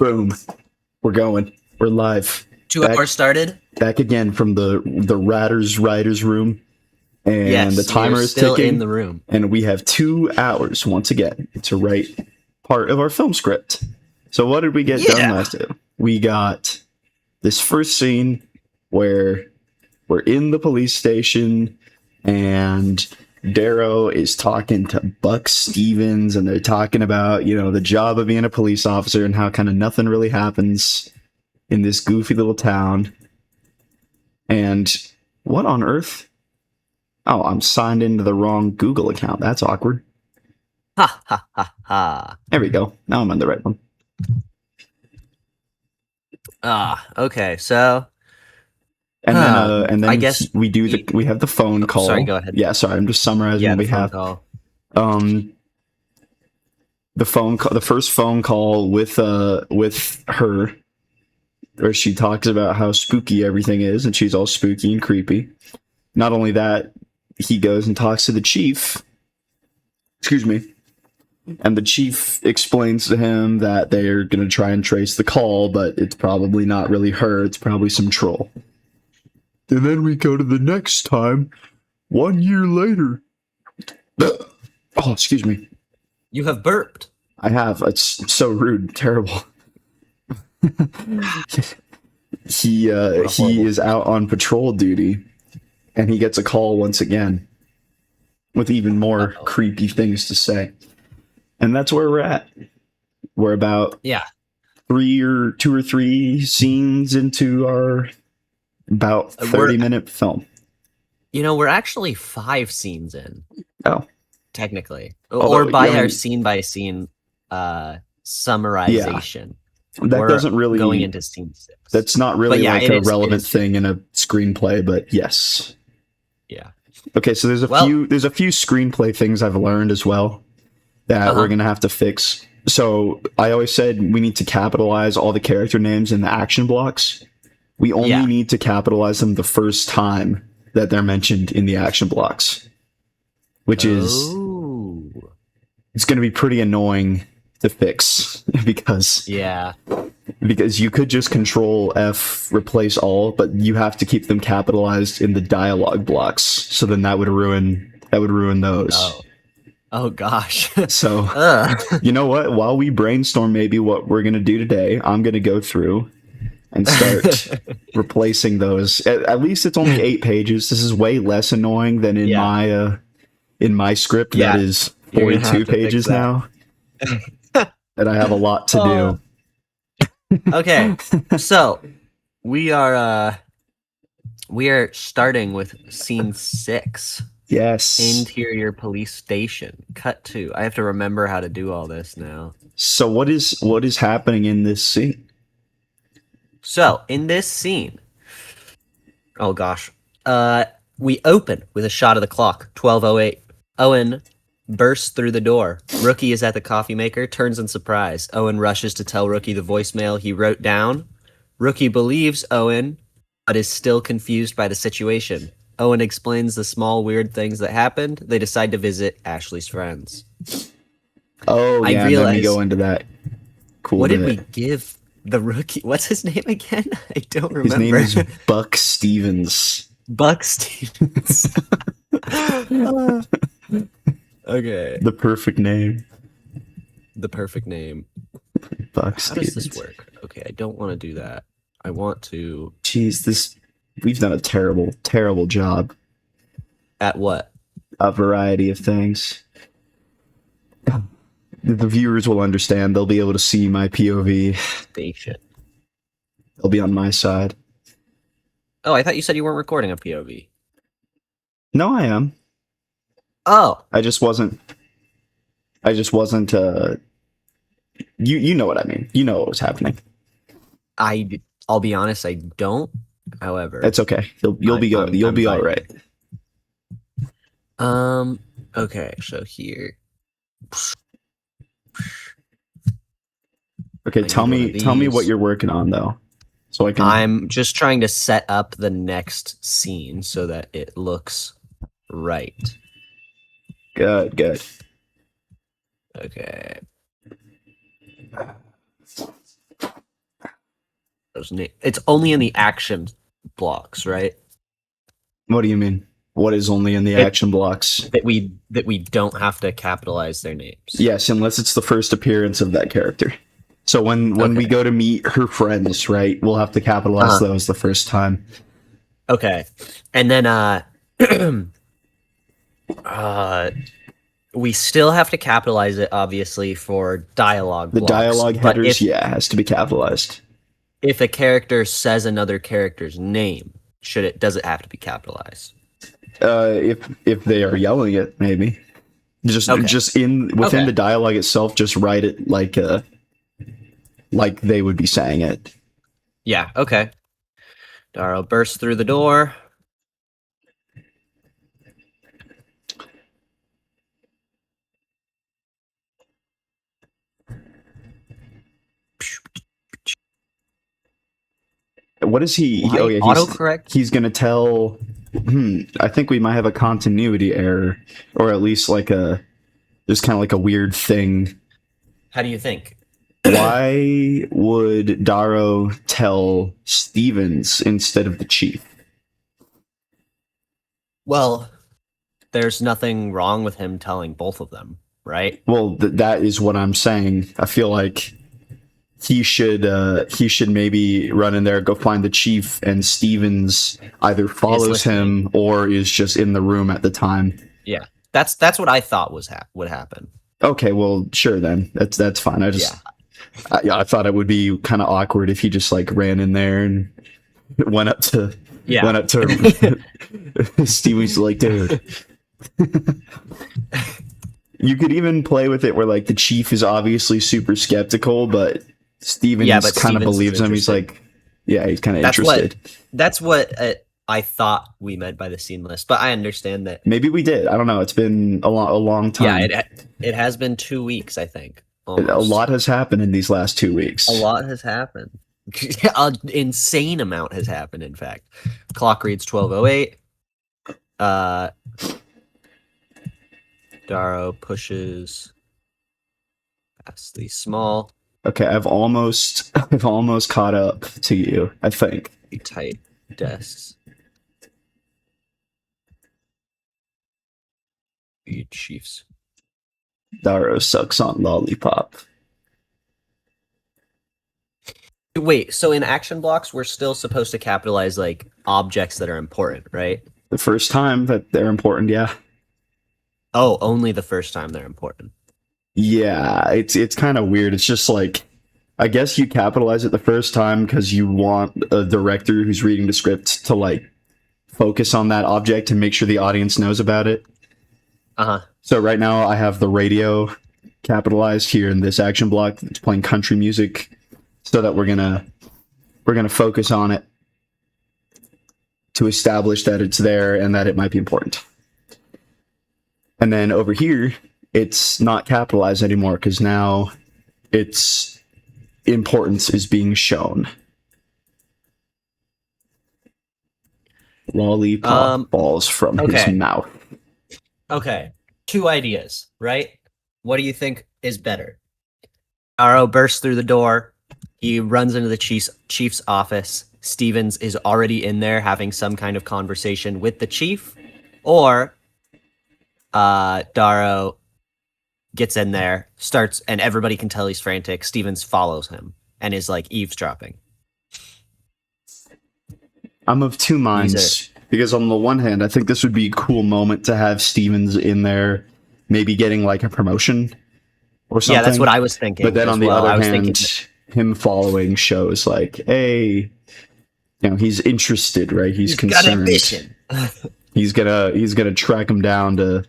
Boom. We're going. We're live. 2 hours started. Back again from the writers room. And Yes, the timer we are is still ticking. in the room. And we have 2 hours once again to write part of our film script. So what did we get done last day? We got this first scene where we're in the police station and Darrow is talking to Buck Stevens, and they're talking about, the job of being a police officer and how kind of nothing really happens in this goofy little town. And what on earth? Oh, I'm signed into the wrong Google account. That's awkward. Ha ha ha ha. There we go. Now I'm on the right one. Okay. So And then I guess we have the phone call. Sorry, go ahead. Yeah, sorry, I'm just summarizing what we have. Call. The phone call, the first phone call with her, where she talks about how spooky everything is, and she's all spooky and creepy. Not only that, he goes and talks to the chief. Excuse me. And the chief explains to him that they're going to try and trace the call, but it's probably not really her. It's probably some troll. And then we go to the next time, 1 year later. Oh, excuse me. You have burped. I have. It's so rude. Terrible. He is out on patrol duty, and he gets a call once again with even more creepy things to say. And that's where we're at. We're about 2 or 3 scenes into our about 30-minute film. We're actually 5 scenes in. Oh. Technically. Or by our scene-by-scene summarization. That doesn't really... Going into scene 6. That's not really a relevant thing in a screenplay, but yes. Yeah. Okay, so there's a few screenplay things I've learned as well that we're going to have to fix. So I always said we need to capitalize all the character names in the action blocks. We only need to capitalize them the first time that they're mentioned in the action blocks, which is it's going to be pretty annoying to fix because you could just Control F replace all, but you have to keep them capitalized in the dialogue blocks. So then that would ruin those. Oh gosh. So you know what? While we brainstorm maybe what we're going to do today, I'm going to go through and start replacing those. At least it's only 8 pages. This is way less annoying than in my script that is 42 pages now. And I have a lot to do. Okay, so we are starting with scene 6. Yes. Interior police station. Cut 2. I have to remember how to do all this now. So what is happening in this scene? So, in this scene, oh gosh, we open with a shot of the clock, 12:08. Owen bursts through the door. Rookie is at the coffee maker, turns in surprise. Owen rushes to tell Rookie the voicemail he wrote down. Rookie believes Owen, but is still confused by the situation. Owen explains the small weird things that happened. They decide to visit Ashley's friends. Oh, yeah, and then we go into that cool What did we give the rookie? What's his name again? I don't remember. His name is Buck Stevens. Buck Stevens. Okay. The perfect name. Buck Stevens. How does this work? Okay, I don't want to do that. I want to... Jeez, we've done a terrible, terrible job. At what? A variety of things. The viewers will understand. They'll be able to see my POV. Station. They'll be on my side. Oh, I thought you said you weren't recording a POV. No, I am. Oh. I just wasn't. You know what I mean. You know what was happening. I'll be honest, I don't. However, it's okay. You'll be good. You'll be all right. Okay, so here. Okay, tell me what you're working on though. So I can. I'm just trying to set up the next scene so that it looks right. Good. Okay. Daro's name. It's only in the action blocks, right? What do you mean? What is only in the action blocks? That we don't have to capitalize their names. Yes, unless it's the first appearance of that character. So when we go to meet her friends, right, we'll have to capitalize those the first time. Okay. And then we still have to capitalize it, obviously, for dialogue The blocks. dialogue But headers, has to be capitalized. if a character says another character's name, does it have to be capitalized? If they are yelling it, maybe. Just within the dialogue itself, just write it like they would be saying it. Yeah, okay. Daro bursts through the door. What is he? Autocorrect? He's gonna tell. I think we might have a continuity error, or at least there's kind of like a weird thing. How do you think? Why would Daro tell Stevens instead of the chief? Well, there's nothing wrong with him telling both of them, right? Well, that is what I'm saying. I feel like he should maybe run in there, go find the chief, and Stevens either follows him or is just in the room at the time. Yeah, that's what I thought would happen. Okay, well, sure then. That's fine. I thought it would be kind of awkward if he just like ran in there and went up to Stevens like, dude. You could even play with it where like the chief is obviously super skeptical, but Stevens kind of believes him. He's like, he's kind of interested. That's what I thought we meant by the scene list, but I understand that. Maybe we did. I don't know. It's been a long time. Yeah, it has been 2 weeks, I think. Almost. A lot has happened in these last 2 weeks. A lot has happened. An insane amount has happened, in fact. Clock reads 12:08. Daro pushes past the small. Okay, I've almost caught up to you, I think. Tight desks. You Chiefs. Daro sucks on lollipop. Wait, so in action blocks, we're still supposed to capitalize like objects that are important, right? The first time that they're important, yeah. Oh, only the first time they're important. Yeah, it's kind of weird. It's just like, I guess you capitalize it the first time because you want a director who's reading the script to like focus on that object and make sure the audience knows about it. So right now I have the radio capitalized here in this action block. It's playing country music, so that we're gonna focus on it to establish that it's there and that it might be important. And then over here, it's not capitalized anymore because now its importance is being shown. Lollipop falls from his mouth. Okay, 2 ideas, right? What do you think is better? Daro bursts through the door. He runs into the chief's office. Stevens is already in there having some kind of conversation with the chief. Or Daro gets in there, starts, and everybody can tell he's frantic. Stevens follows him and is like eavesdropping. I'm of two minds. Because on the one hand, I think this would be a cool moment to have Stevens in there, maybe getting like a promotion or something. Yeah, that's what I was thinking. But then on the other hand, him following shows like, hey, he's interested, right? He's concerned. Got ambition. he's gonna track him down to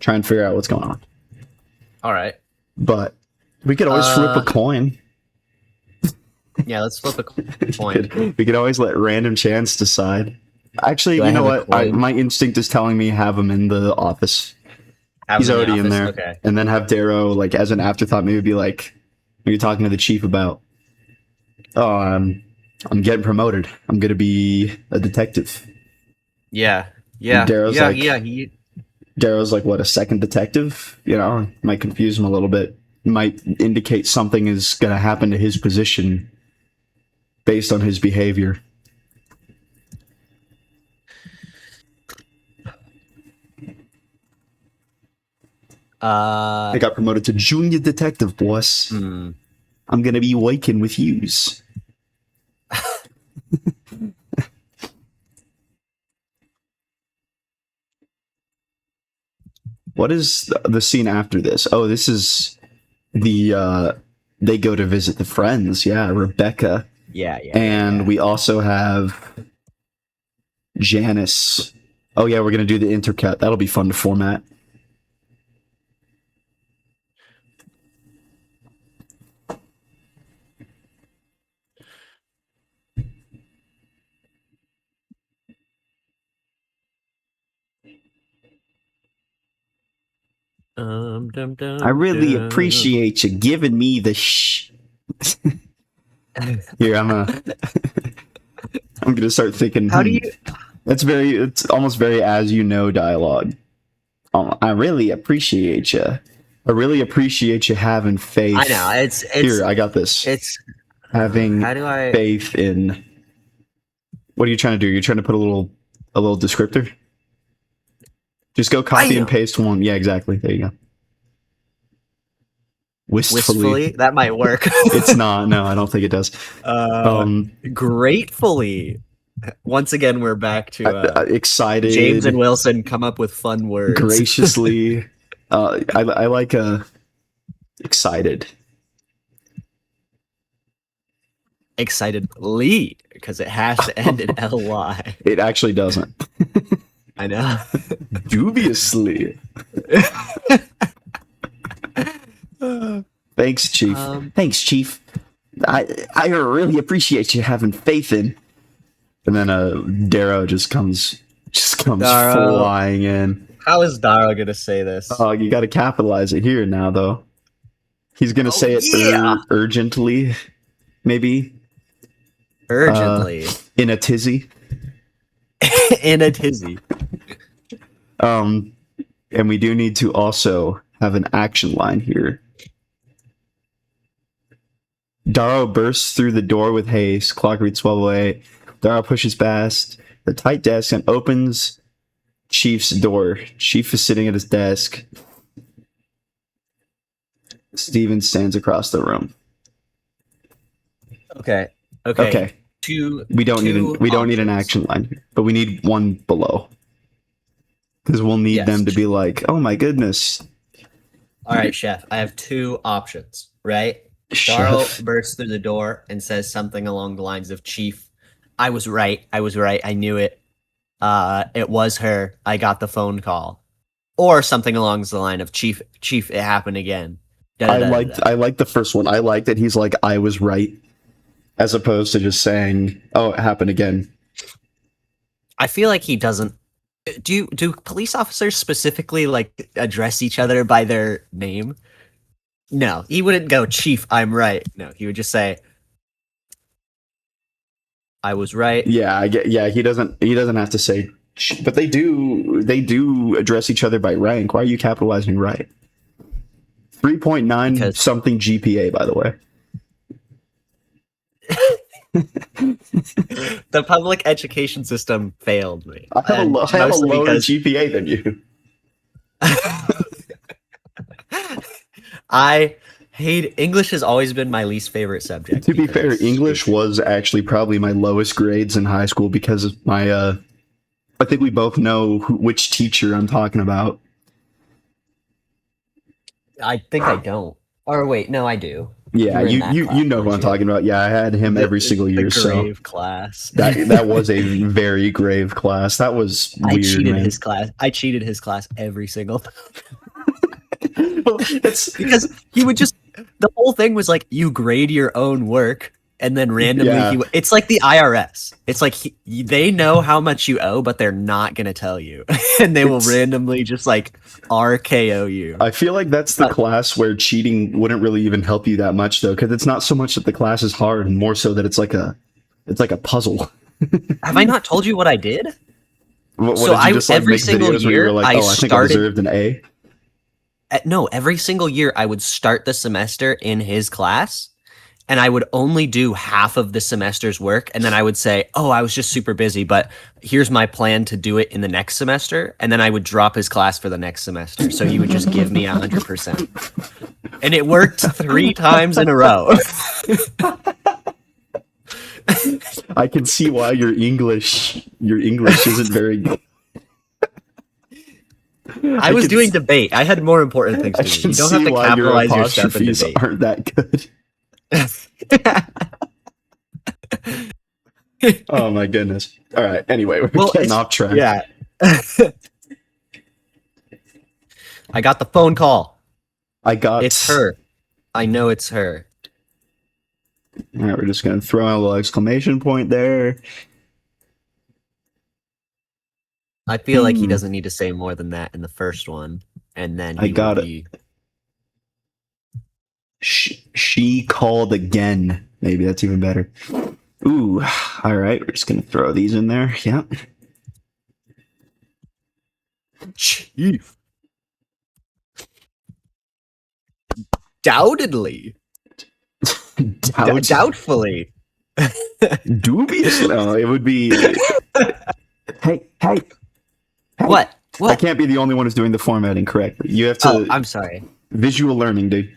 try and figure out what's going on. All right. But we could always flip a coin. Yeah, let's flip a coin. We could always let random chance decide. Actually, you know what? My instinct is telling me have him in the office. He's already in there. Okay. And then have Daro, like, as an afterthought, maybe be like, you're talking to the chief about, oh, I'm getting promoted. I'm going to be a detective. Yeah. And Daro's like, what, a second detective? Might confuse him a little bit. might indicate something is going to happen to his position based on his behavior. I got promoted to junior detective, boss. I'm gonna be working with yous. What is the scene after this? Oh, this is the they go to visit the friends. Yeah, Rebecca. Yeah. And we also have Janice. Oh yeah, we're gonna do the intercut. That'll be fun to format. I really appreciate you giving me the Here, I'm gonna start thinking. How do you? It's almost very as you know dialogue. I really appreciate you. I really appreciate you having faith. I know it's here. I got this. It's having how do I faith in. What are you trying to do? You're trying to put a little descriptor. Just go copy and paste one. Yeah, exactly. There you go. Wistfully. That might work. It's not. No, I don't think it does. Gratefully. Once again, we're back to excited. James and Wilson come up with fun words. Graciously. I like excited. Excitedly, because it has to end in ly. It actually doesn't. I know. Dubiously. Thanks, Chief. Thanks, Chief. I really appreciate you having faith in. And then Darrow just comes flying in. How is Darrow gonna say this? Oh, you got to capitalize it here now, though. He's gonna say it urgently, maybe. Urgently. In a tizzy. In a tizzy. And we do need to also have an action line here. Darrow bursts through the door with haste. Clock reads 12:08. Darrow pushes past the tight desk and opens Chief's door. Chief is sitting at his desk. Steven stands across the room. Okay. We don't need an action line here, but we need one below. Because we'll need them to be like, oh my goodness. All right, Chef. I have two options, right? Darrow bursts through the door and says something along the lines of, Chief, I was right. I knew it. It was her. I got the phone call. Or something along the line of, Chief, it happened again. I like the first one. I like that he's like, I was right. As opposed to just saying, oh, it happened again. I feel like he doesn't. Do police officers specifically like address each other by their name? No, he wouldn't go, Chief, I'm right. No, he would just say, I was right. Yeah, he doesn't have to say, but they do address each other by rank. Why are you capitalizing right? 3.9 something GPA, by the way. The public education system failed me. I have a lower GPA than you. I hate English. Has always been my least favorite subject. To be fair, English was actually probably my lowest grades in high school because of my I think we both know which teacher I'm talking about. I think I don't. Or wait, no, I do. Yeah, you know who I'm talking about. Yeah, I had him every single year. The grave class. That was a very grave class. That was weird. I cheated his class every single time. Because he would just. The whole thing was like you grade your own work, and then randomly it's like the IRS. It's like they know how much you owe, but they're not gonna tell you, and they will randomly just like RKO you. I feel like that's the class where cheating wouldn't really even help you that much, though, because it's not so much that the class is hard, and more so that it's like a puzzle. Have I not told you what I did? What did you just, like, every single year, where you were like, I think I deserved an A. No, every single year I would start the semester in his class and I would only do half of the semester's work. And then I would say, oh, I was just super busy, but here's my plan to do it in the next semester. And then I would drop his class for the next semester. So he would just give me 100%. And it worked 3 times in a row. I can see why your English isn't very good. I was doing debate. I had more important things to do. You don't have to capitalize your stuff in debate. Aren't that good? Oh my goodness. All right. Anyway, we're getting off track. Yeah. I got the phone call. It's her. I know it's her. All right, we're just gonna throw out a little exclamation point there. I feel like he doesn't need to say more than that in the first one, and then I got it. She called again. Maybe that's even better. Ooh, all right. We're just gonna throw these in there. Yeah. Chief. Doubtedly. Doubtfully. Dubious? No, it would be. Hey. What? I can't be the only one who's doing the formatting correctly. You have to. Oh, I'm sorry. Visual learning, dude.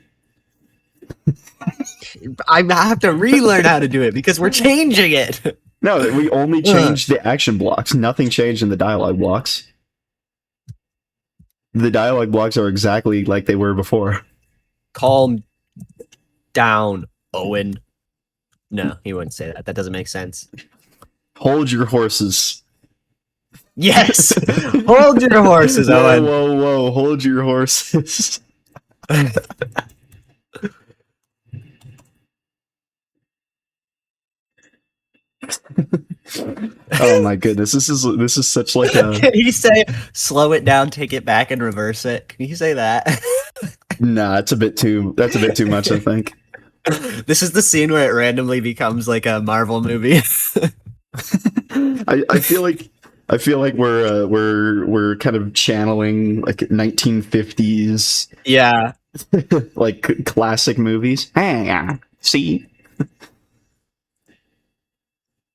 I have to relearn how to do it because we're changing it. No, we only changed the action blocks. Nothing changed in the dialogue blocks. The dialogue blocks are exactly like they were before. Calm down, Owen. No, he wouldn't say that. That doesn't make sense. Hold your horses. Yes! Hold your horses, Owen. Whoa. Hold your horses. Oh my goodness, this is such like a. Can he say slow it down, take it back, and reverse it? Can you say that? Nah, that's a bit too much, I think. This is the scene where it randomly becomes like a Marvel movie. I feel like we're kind of channeling like 1950s, yeah, like classic movies. Hey, see.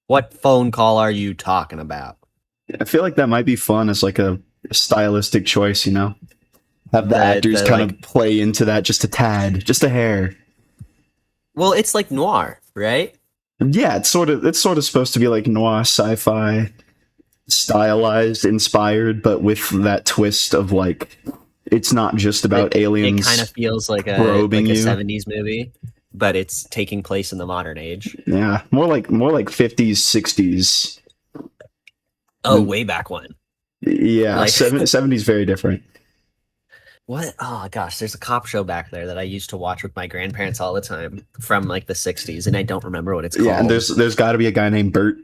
What phone call are you talking about? I feel like that might be fun as like a stylistic choice, you know? Have the actors kind of play into that just a tad, just a hair. Well, it's like noir, right? Yeah, it's sort of supposed to be like noir sci-fi, stylized, inspired, but with that twist of like it's not just about aliens. It kind of feels like a 70s movie, but it's taking place in the modern age. Yeah, more like 50s, 60s. Oh, way back when. Yeah, like, 70s very different. What? Oh gosh, there's a cop show back there that I used to watch with my grandparents all the time from like the 60s, and I don't remember what it's called. Yeah, and there's got to be a guy named Bert.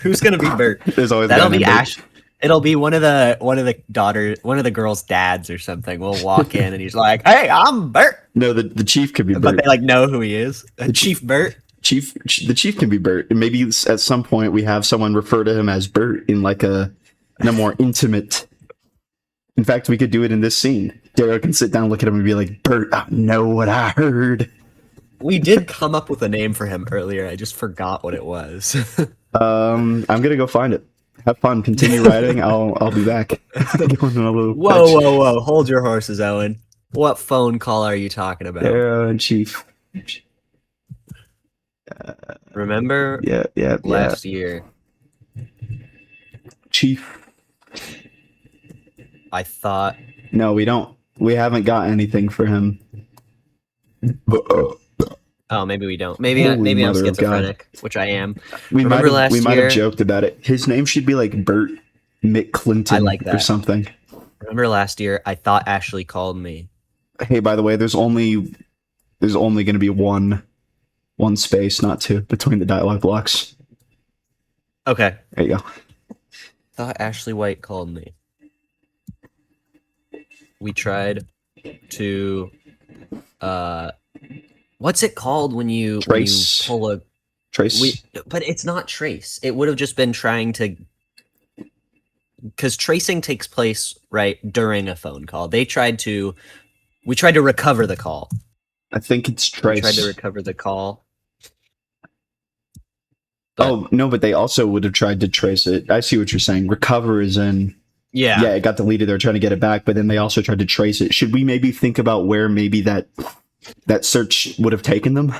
Who's gonna be Bert? There's always that'll be Ash. It'll be one of the girls' dads or something. We'll walk in and he's like, "Hey, I'm Bert." No, the chief could be Bert. But they like know who he is. Chief Bert. The chief can be Bert, and maybe at some point we have someone refer to him as Bert in like a more intimate. In fact, we could do it in this scene. Daryl can sit down, look at him, and be like, "Bert, I know what I heard." We did come up with a name for him earlier. I just forgot what it was. I'm gonna go find it. Have fun. Continue writing. I'll be back. Whoa! Hold your horses, Owen. What phone call are you talking about? Daryl, Chief. Remember? Yeah. Last year, Chief. I thought. No, we don't. We haven't got anything for him. Oh, maybe we don't. Maybe I'm schizophrenic, which I am. We might have joked about it. His name should be like Bert McClinton I like that. Or something. Remember last year, I thought Ashley called me. Hey, by the way, there's only going to be one space, not two, between the dialogue blocks. Okay. There you go. Thought Ashley White called me. We tried to what's it called when you pull a trace? But it's not trace. It would have just been trying to because tracing takes place right during a phone call. We tried to recover the call. I think it's We tried to trace. recover the call. But- Oh no, but they also would have tried to trace it. I see what you're saying. Recover is in. Yeah. Yeah, it got deleted. They're trying to get it back, but then they also tried to trace it. Should we maybe think about where maybe that search would have taken them?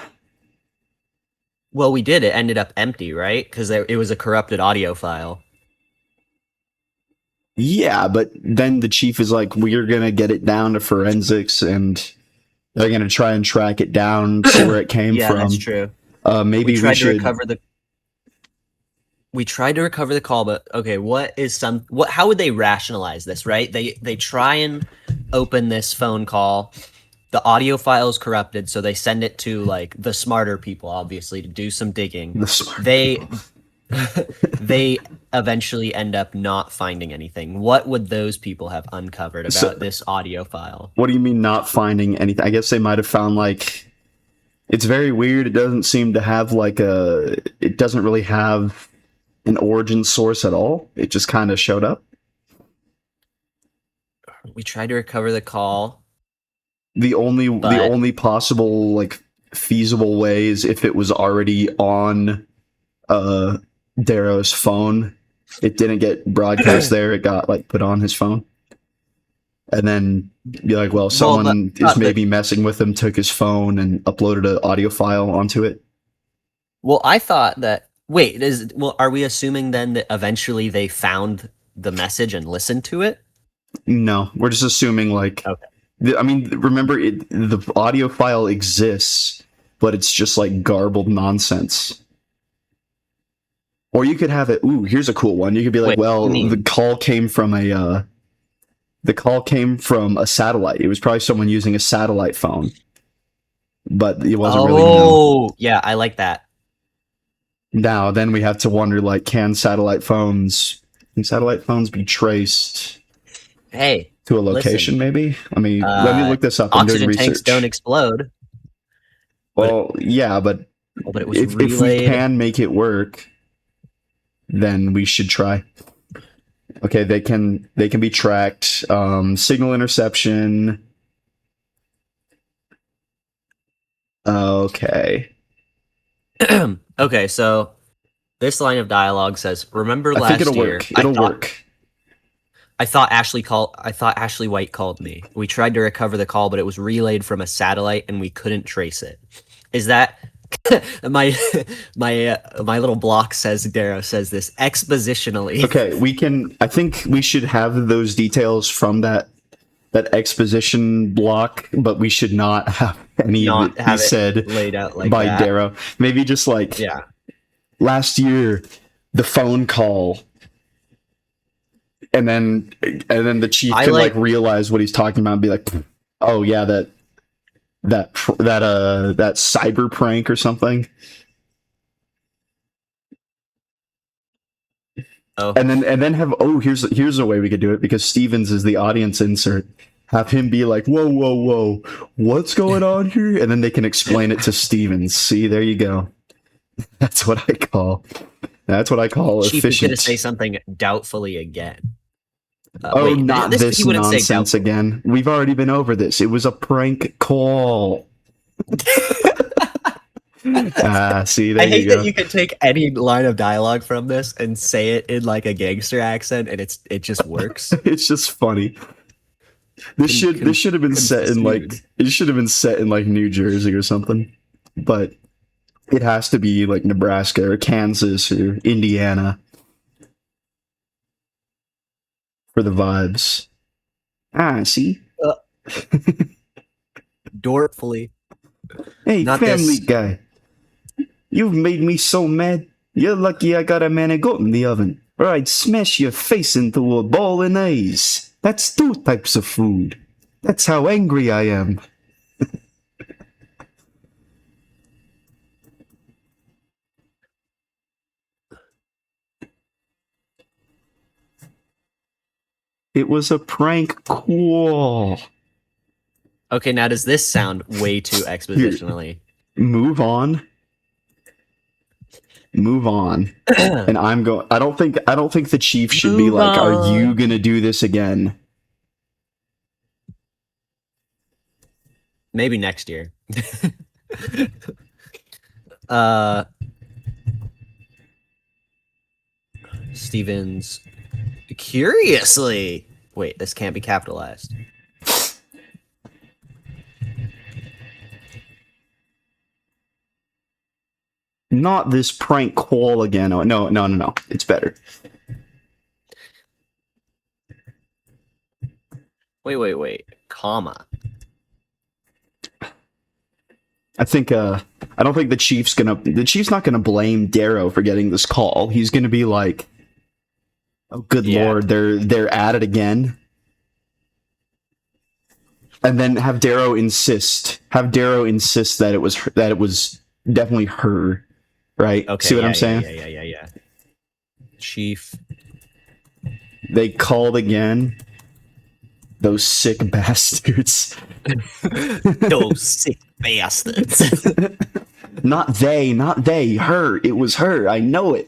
Well, we did. It ended up empty, right? Because it was a corrupted audio file. Yeah, but then the chief is like, we're gonna get it down to forensics, and they're gonna try and track it down, see where it came Yeah, from. that's true. Maybe We tried should. to recover the. We tried to recover the call, but okay, how would they rationalize this, right? They try and open this phone call. The audio file is corrupted, so they send it to like the smarter people, obviously, to do some digging. They they eventually end up not finding anything. What would those people have uncovered about this audio file? What do you mean not finding anything? I guess they might have found like. It's very weird. It doesn't seem to have like a. It doesn't really have an origin source at all. It just kind of showed up. We tried to recover the call. The only possible like feasible way is if it was already on Darrow's phone. It didn't get broadcast there. It got like put on his phone. And then be like, well, someone is maybe messing with him, took his phone and uploaded an audio file onto it. Well, I thought that. Wait, are we assuming then that eventually they found the message and listened to it? No, we're just assuming like. Okay. I mean, remember, the audio file exists, but it's just like garbled nonsense. Or you could have it. Ooh, here's a cool one. You could be like, the call came from a satellite. It was probably someone using a satellite phone, but it wasn't really known. Oh, yeah, I like that. Now, then we have to wonder, like, can satellite phones be traced? Hey. To a location, maybe? I mean, let me look this up. I'm doing Oxygen research. tanks don't explode. Well, yeah, but it was if we can make it work, then we should try. Okay, they can be tracked. Signal interception. Okay. Okay, so this line of dialogue says, "Remember last year?" I think it'll work. It'll work. I thought Ashley White called me. We tried to recover the call, but it was relayed from a satellite, and we couldn't trace it. Is that my little block says? Darrow says this expositionally. Okay, we can. I think we should have those details from that exposition block, but we should not have any of it be said laid out like by that. Darrow. Maybe just like last year, the phone call. And then the chief can like realize what he's talking about and be like, "Oh yeah, that cyber prank or something." Oh. And then have here's a way we could do it, because Stevens is the audience insert. Have him be like, "Whoa, what's going on here?" And then they can explain it to Stevens. See, there you go. That's what I call Chief is efficient. going to say something doubtfully again. Not this nonsense again. We've already been over this. It was a prank call. See, there you go. I hate that you can take any line of dialogue from this and say it in like a gangster accent, and it just works. It's just funny. This should have been set in like New Jersey or something, but it has to be like Nebraska or Kansas or Indiana for the vibes. See? Dortfully. Hey, Not Family Guy. You've made me so mad. You're lucky I got a manigot in the oven, or I'd smash your face into a ball and ice. That's 2 types of food. That's how angry I am. It was a prank call. Okay, now does this sound way too expositionally? Move on. Move on. And I'm going. I don't think the chief should be Move like, "Are on. you gonna do this again?" Maybe next year. Stevens. Curiously. Wait, this can't be capitalized. Not this prank call again. Oh, no. It's better. Wait. Comma. I think I don't think the chief's not gonna blame Darrow for getting this call. He's gonna be like, "Oh, good lord, they're at it again." And then have Darrow insist that it was definitely her, right? Okay. See what I'm saying? Yeah. Chief. They called again. Those sick bastards. Those sick bastards. Not they, her. It was her. I know it.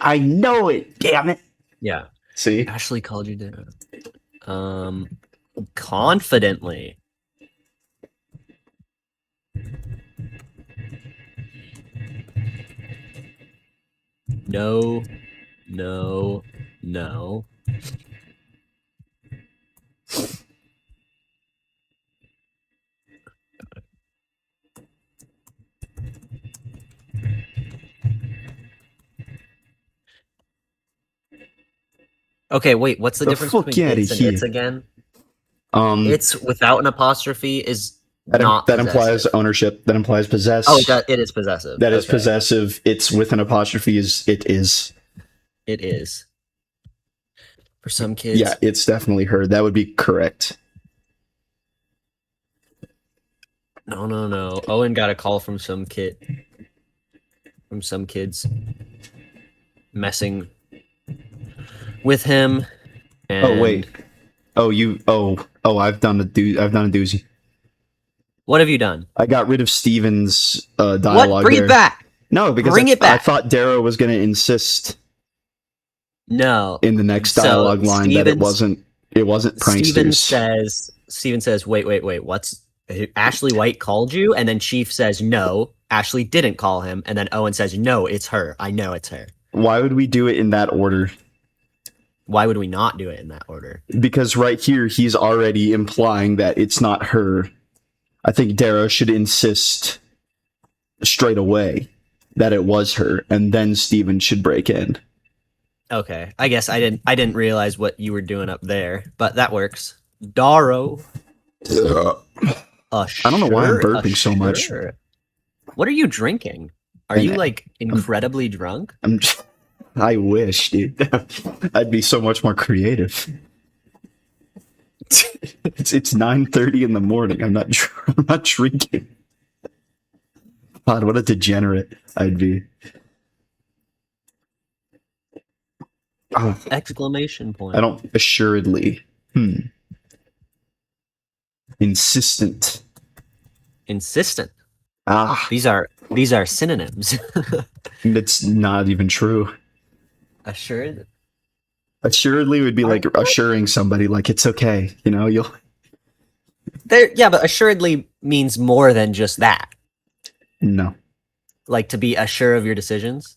Damn it. Yeah. See? Ashley called you down. Confidently. No. Okay, wait, what's the difference fuck between outta it's and here. it's again? It's It's without an apostrophe is that not implies possessive. ownership. That implies possess. Oh, it is possessive. That is Okay. possessive. It's with an apostrophe. It is. It is. For some kids. Yeah, it's definitely her. That would be correct. No. Owen got a call from some kid. From some kids messing with him. And Oh wait. I've done a doozy. What have you done? I got rid of Steven's dialogue. What? Bring there. it back. No, because Bring it back. I thought Darrow was going to insist No. in the next So, dialogue line that it Stevens- wasn't pranksters. Steven says, wait, what's Ashley White called you? And then Chief says, no, Ashley didn't call him. And then Owen says, no, it's her. I know it's her. Why would we do it in that order? Why would we not do it in that order? Because right here he's already implying that it's not her. I think Darrow should insist straight away that it was her, and then Steven should break in. Okay. I guess I didn't realize what you were doing up there, but that works. Darrow. I don't know why I'm burping so much. What are you drinking? Are you like incredibly drunk? I wish, dude. I'd be so much more creative. It's 9:30 in the morning. I'm not drinking. God, what a degenerate I'd be. Oh, Exclamation point. I don't assuredly. Insistent. Insistent. Ah, These are synonyms. it's not even true. Assured. Assuredly would be like assuring somebody like it's okay, you'll Yeah, but assuredly means more than just that. no. Like to be assured of your decisions.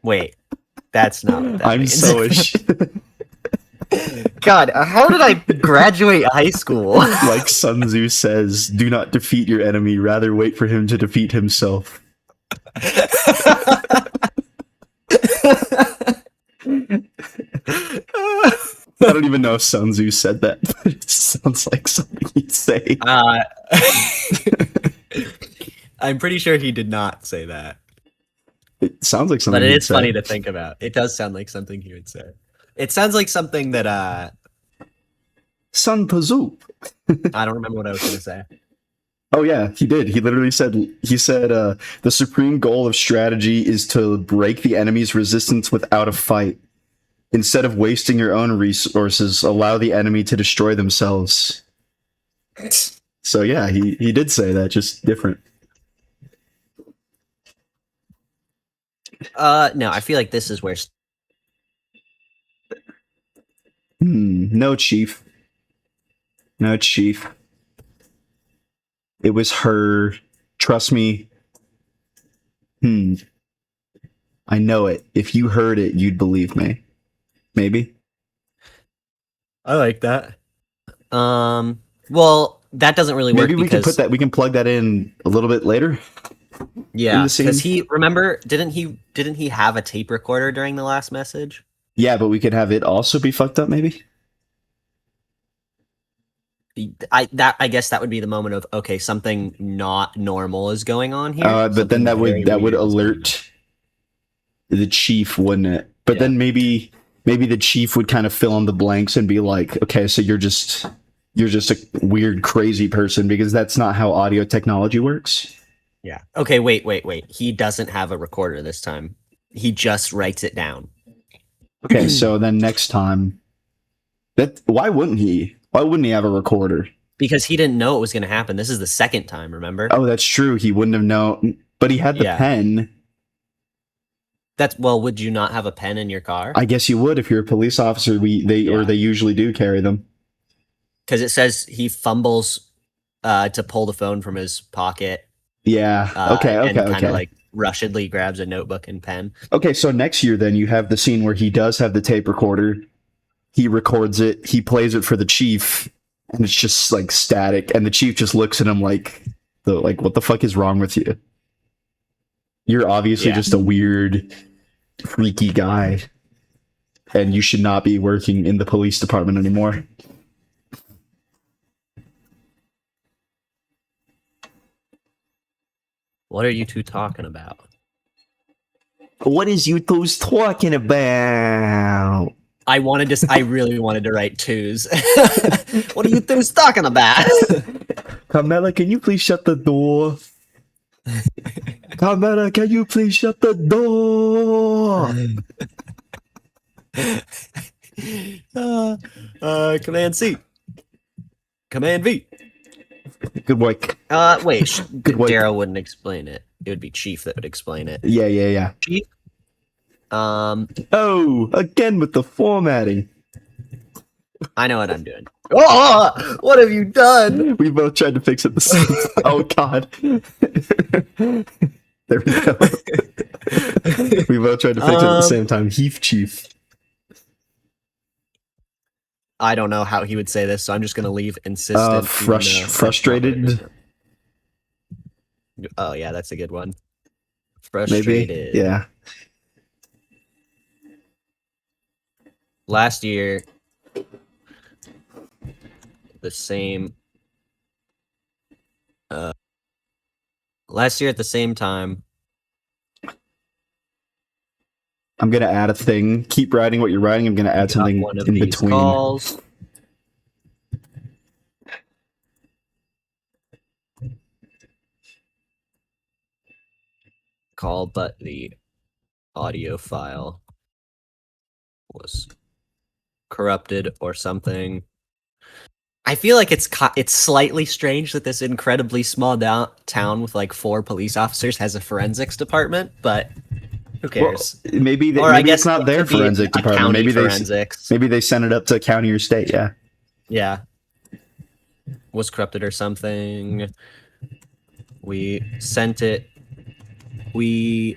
Wait, that's not what that I'm means. so God, how did I graduate high school? like Sun Tzu says, do not defeat your enemy, rather wait for him to defeat himself. I don't even know if Sun Tzu said that, but it sounds like something he'd say. I'm pretty sure he did not say that. It sounds like something But it he'd is say. funny to think about. It does sound like something he would say. It sounds like something that Sun Tzu. I don't remember what I was going to say. Oh yeah, he did. He literally said, the supreme goal of strategy is to break the enemy's resistance without a fight. Instead of wasting your own resources, allow the enemy to destroy themselves. So yeah, he did say that, just different. No, I feel like this is where No, Chief. No, Chief. It was her. Trust me. I know it. If you heard it, you'd believe me. Maybe. I like that. Well, that doesn't really work Maybe we can because put that. We can plug that in a little bit later. yeah, the scene. because he remember didn't he have a tape recorder during the last message? Yeah, but we could have it also be fucked up. Maybe. I guess that would be the moment of okay, something not normal is going on here. But then Something that very would weird is going on. alert the chief, wouldn't it? But Yeah. then maybe the chief would kind of fill in the blanks and be like, okay, so you're just a weird, crazy person, because that's not how audio technology works. Yeah. Okay, wait. He doesn't have a recorder this time. He just writes it down. Okay, so then next time, why wouldn't he? Why wouldn't he have a recorder? Because he didn't know it was going to happen. This is the second time, remember? Oh, that's true. He wouldn't have known, but he had the Yeah. pen. Well, would you not have a pen in your car? I guess you would if you're a police officer. They usually do carry them. Because it says he fumbles to pull the phone from his pocket. Yeah. And kind of like rushedly grabs a notebook and pen. Okay, so next year then you have the scene where he does have the tape recorder. He records it. He plays it for the chief, and it's just like static. And the chief just looks at him like, what the fuck is wrong with you? You're obviously just a weird, freaky guy, and you should not be working in the police department anymore. What are you two talking about? What is you two talking about? I really wanted to write twos. What are you two talking about? Carmela, can you please shut the door? Carmela, can you please shut the door? Command C. Command V. Good work. Wait. Good work. Daryl wouldn't explain it. It would be Chief that would explain it. Yeah. Chief. Oh, again with the formatting. I know what I'm doing. Oh, what have you done? We both tried to fix it at the same time. Oh God. There we go. We both tried to fix it at the same time. Heath Chief. I don't know how he would say this, so I'm just gonna leave insistent. Frustrated. Oh yeah, that's a good one. Frustrated. Maybe. Yeah. Last year, the same. Last year at the same time. I'm gonna add a thing. Keep writing what you're writing. I'm gonna add something One of in these between. calls. Call, but the audio file was corrupted or something. I feel like it's slightly strange that this incredibly small town with like 4 police officers has a forensics department, but who cares? Well, maybe it's not their forensic department. Maybe they sent it up to county or state. Yeah. Yeah. Was corrupted or something. We sent it. We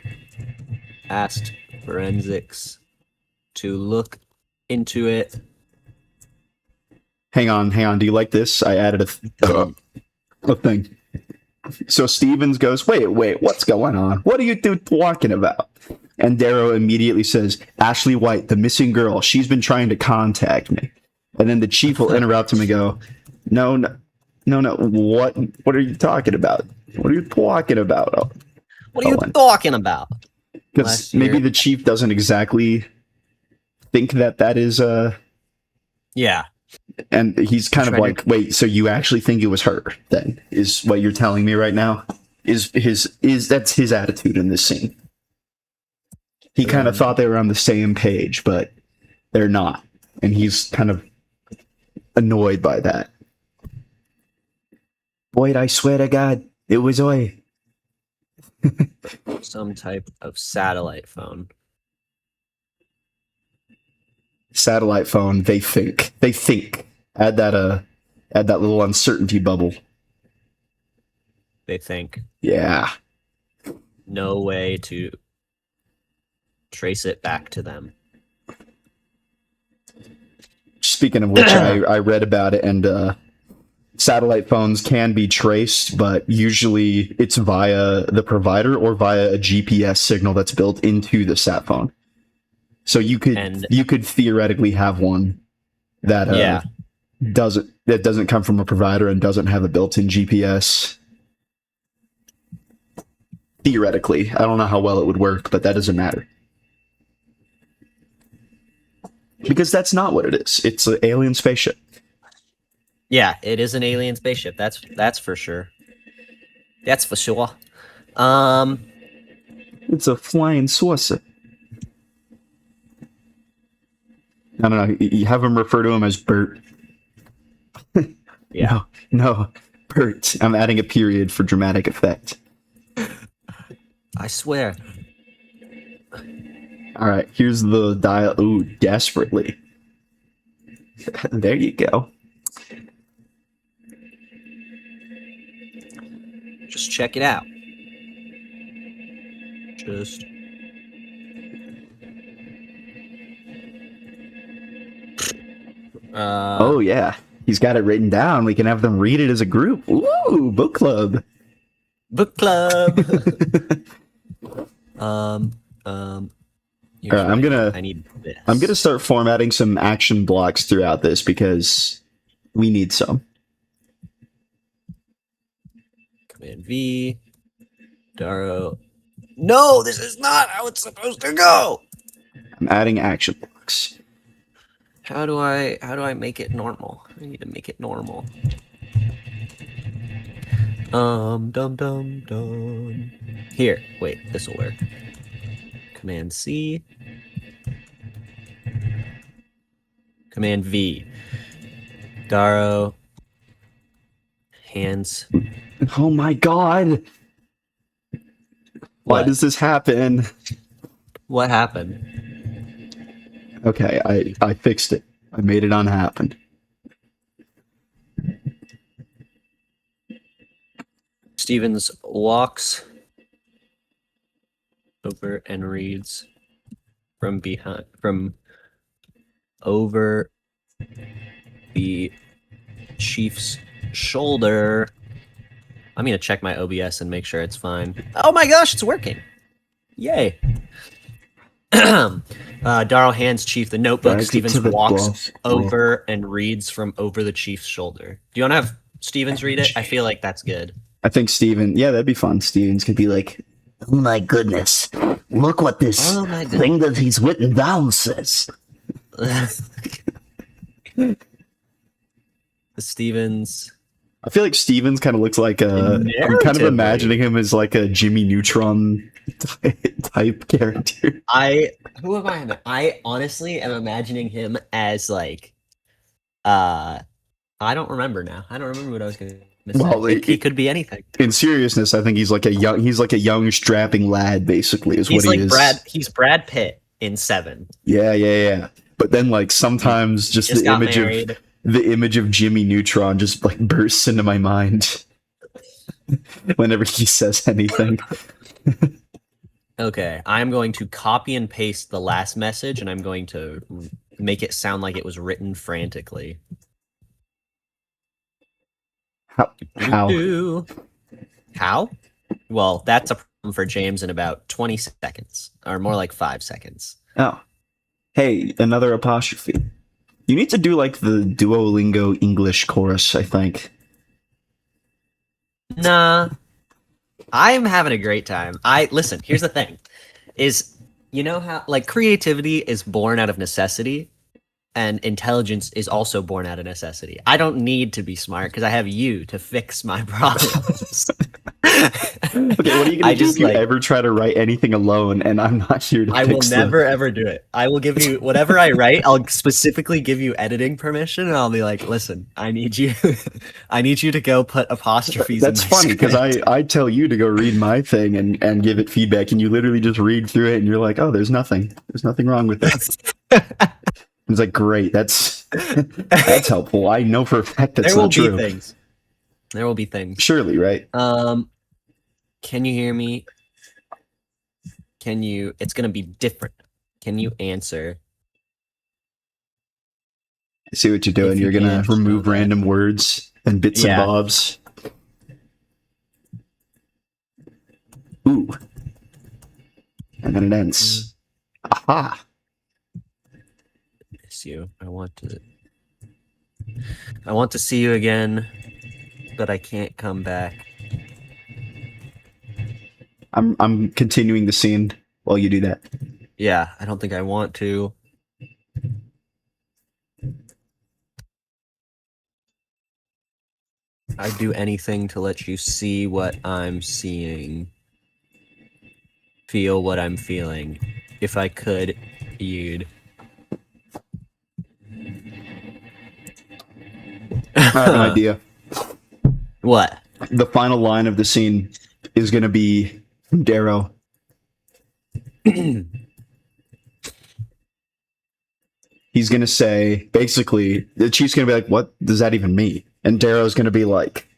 asked forensics to look into it. Hang on. Do you like this? I added a thing. So Stevens goes, wait, what's going on? What are you two talking about? And Darrow immediately says, Ashley White, the missing girl, she's been trying to contact me. And then the chief will interrupt him and go, no, what are you talking about? What are you talking about? What are you talking about? Because maybe the chief doesn't exactly think that is yeah. And he's kind of like, wait, so you actually think it was her then, is what you're telling me right now? That's his attitude in this scene. He kind of thought they were on the same page, but they're not. And he's kind of annoyed by that. Boyd, I swear to God, it was I. Some type of satellite phone. Satellite phone. They think. They think. Add that little uncertainty bubble. They think. Yeah. No way to trace it back to them. Speaking of which, I read about it, and satellite phones can be traced, but usually it's via the provider or via a GPS signal that's built into the sat phone. So you could theoretically have one that doesn't come from a provider and doesn't have a built-in GPS. Theoretically, I don't know how well it would work, but that doesn't matter. Because that's not what it is. It's an alien spaceship. Yeah, it is an alien spaceship. That's for sure. That's for sure. It's a flying saucer. I don't know. You have him refer to him as Bert. Yeah. No, Bert. I'm adding a period for dramatic effect. I swear. All right, here's the dial. Ooh, desperately. There you go. Just check it out. Just. Oh yeah, he's got it written down. We can have them read it as a group. Ooh, book club. Book club. All right, I need this. I'm gonna start formatting some action blocks throughout this because we need some. Command V. Daro. No, this is not how it's supposed to go. I'm adding action blocks. How do I make it normal? I need to make it normal. Dum. Here, wait, this will work. Command C. Command V. Daro. Hands. Oh my god! Why does this happen? What happened? Okay, I fixed it. I made it unhappen. Stevens walks over and reads from over the chief's shoulder. I'm gonna check my OBS and make sure it's fine. Oh my gosh, it's working! Yay! Darrow hands Chief the notebook. Stevens walks over and reads from over the Chief's shoulder. Do you want to have Stevens read it? I feel like that's good. I think Steven, yeah, that'd be fun. Stevens could be like, oh my goodness, look what this thing that he's written down says. Stevens. I feel like Stevens kind of looks like I'm kind of imagining him as like a Jimmy Neutron type character. Who am I? I honestly am imagining him as like, I don't remember now. I don't remember what I was going to say. Well, he could be anything. In seriousness, I think he's like a young strapping lad, basically, is what he is. He's Brad Pitt in Seven. Yeah. But then like sometimes just the image of Jimmy Neutron just like bursts into my mind whenever he says anything. Okay, I'm going to copy and paste the last message, and I'm going to make it sound like it was written frantically. How? Well, that's a problem for James in about 20 seconds, or more like 5 seconds. Oh. Hey, another apostrophe. You need to do like the Duolingo English chorus, I think. Nah. I'm having a great time. Listen, here's the thing. You know how like creativity is born out of necessity and intelligence is also born out of necessity. I don't need to be smart because I have you to fix my problems. Okay, what are you gonna do if you ever try to write anything alone and I'm not here to I will never ever do it. I will give you whatever I write. I'll specifically give you editing permission, and I'll be like, "Listen, I need you. I need you to go put apostrophes." That's in my funny because I tell you to go read my thing and give it feedback, and you literally just read through it, and you're like, "Oh, there's nothing wrong with this." It's like, great, that's helpful. I know for a fact that's not true. There will be things. Surely, right? Can you hear me? Can you? It's gonna be different. Can you answer? I see what you're doing. You're gonna remove random words and bits and bobs. Ooh. And then it ends. Aha. Miss you. I want to see you again, but I can't come back. I'm continuing the scene while you do that. Yeah, I don't think I want to. I'd do anything to let you see what I'm seeing. Feel what I'm feeling. If I could, you'd. I have an idea. What? The final line of the scene is going to be Darrow. He's going to say, basically, the chief's going to be like, what does that even mean? And Darrow's going to be like,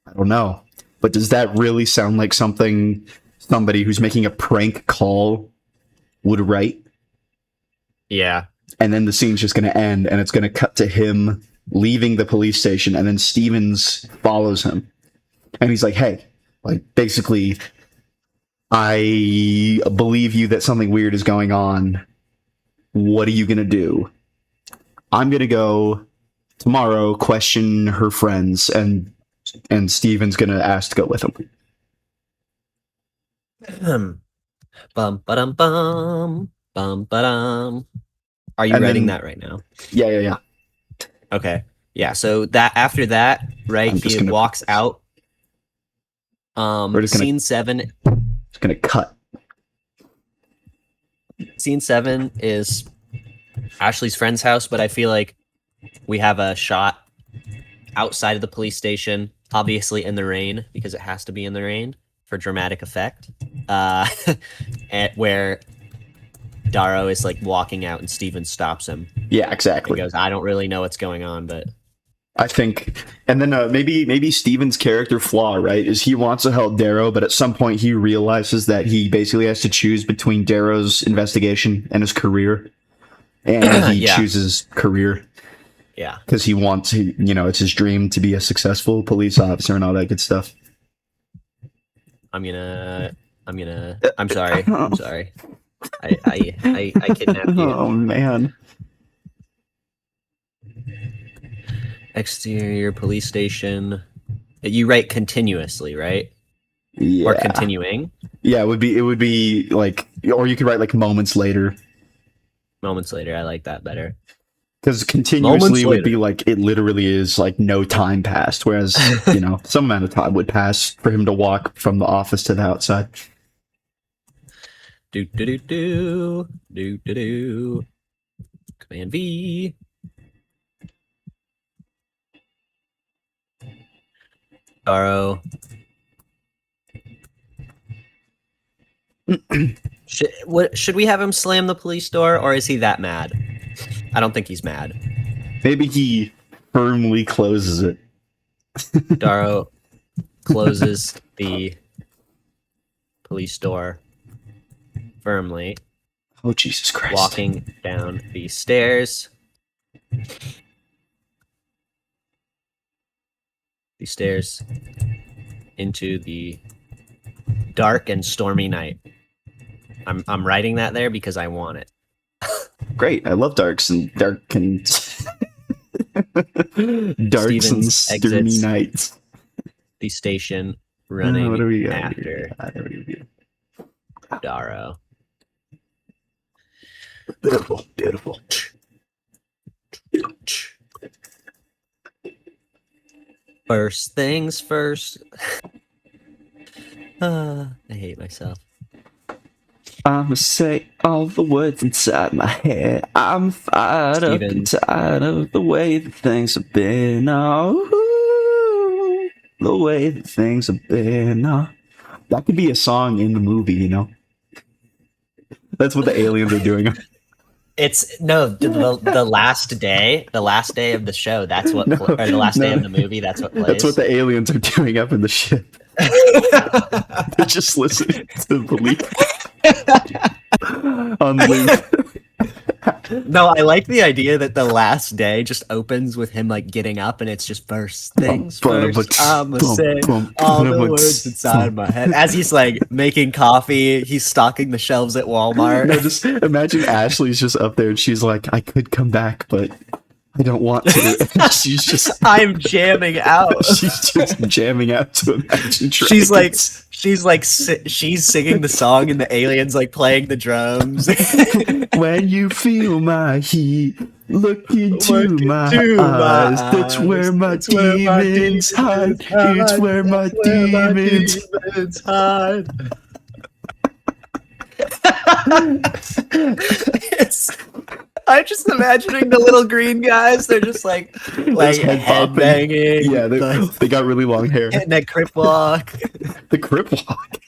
I don't know. But does that really sound like something somebody who's making a prank call would write? Yeah. And then the scene's just going to end, and it's going to cut to him leaving the police station, and then Stevens follows him. And he's like, hey, like, basically, I believe you that something weird is going on. What are you going to do? I'm going to go tomorrow, question her friends, and Steven's going to ask to go with him. Bum ba-dum bum. Bum ba-dum. Are you writing that right now? Yeah. Okay. Yeah, so that after that, right, he walks out. Scene 7. It's gonna cut. Scene 7 is Ashley's friend's house, but I feel like we have a shot outside of the police station, obviously in the rain, because it has to be in the rain for dramatic effect. Where Darrow is like walking out and Steven stops him. Yeah, exactly. He goes, I don't really know what's going on, but I think, and then maybe Steven's character flaw, right, is he wants to help Darrow, but at some point he realizes that he basically has to choose between Darrow's investigation and his career, and he chooses career. Yeah, because he wants, it's his dream to be a successful police officer and all that good stuff. I'm sorry. I kidnapped you. Oh man. Exterior police station. You write continuously, right? Yeah. Or continuing. Yeah, it would be like, or you could write like moments later. Moments later, I like that better. Because continuously would be like, it literally is like no time passed, whereas, some amount of time would pass for him to walk from the office to the outside. Do. Command V. Darrow. Should we have him slam the police door, or is he that mad? I don't think he's mad. Maybe he firmly closes it. Darrow closes the police door firmly. Oh, Jesus Christ. Walking down the stairs. The stairs into the dark and stormy night. I'm writing that there because I want it. Great. I love darks and Stevens stormy nights. The station running after Darrow. Beautiful. First things first. I hate myself. I'ma say all the words inside my head. I'm fired up and Stevens. tired of the way that things have been. Oh, the way that things have been. Oh. That could be a song in the movie, you know? That's what the aliens are doing. It's no the last day, the last day of the show. That's what, No, or the last day no. of the movie. That's what plays. That's what the aliens are doing up in the ship. They're just listening to the leak on loop. No, I like the idea that the last day just opens with him like getting up, and it's just first things first. I'ma say all the words inside my head as he's like making coffee. He's stocking the shelves at Walmart. No, just imagine Ashley's just up there and she's like, I could come back, but I don't want to. She's just I'm jamming out. she's just jamming out to Imagine Dragons. She's singing the song, and the aliens like playing the drums. When you feel my heat, look into my eyes. That's where my demons hide. It's where my demons hide. I'm just imagining the little green guys. They're just like head banging. Yeah, they got really long hair. And that crip walk. The crip walk.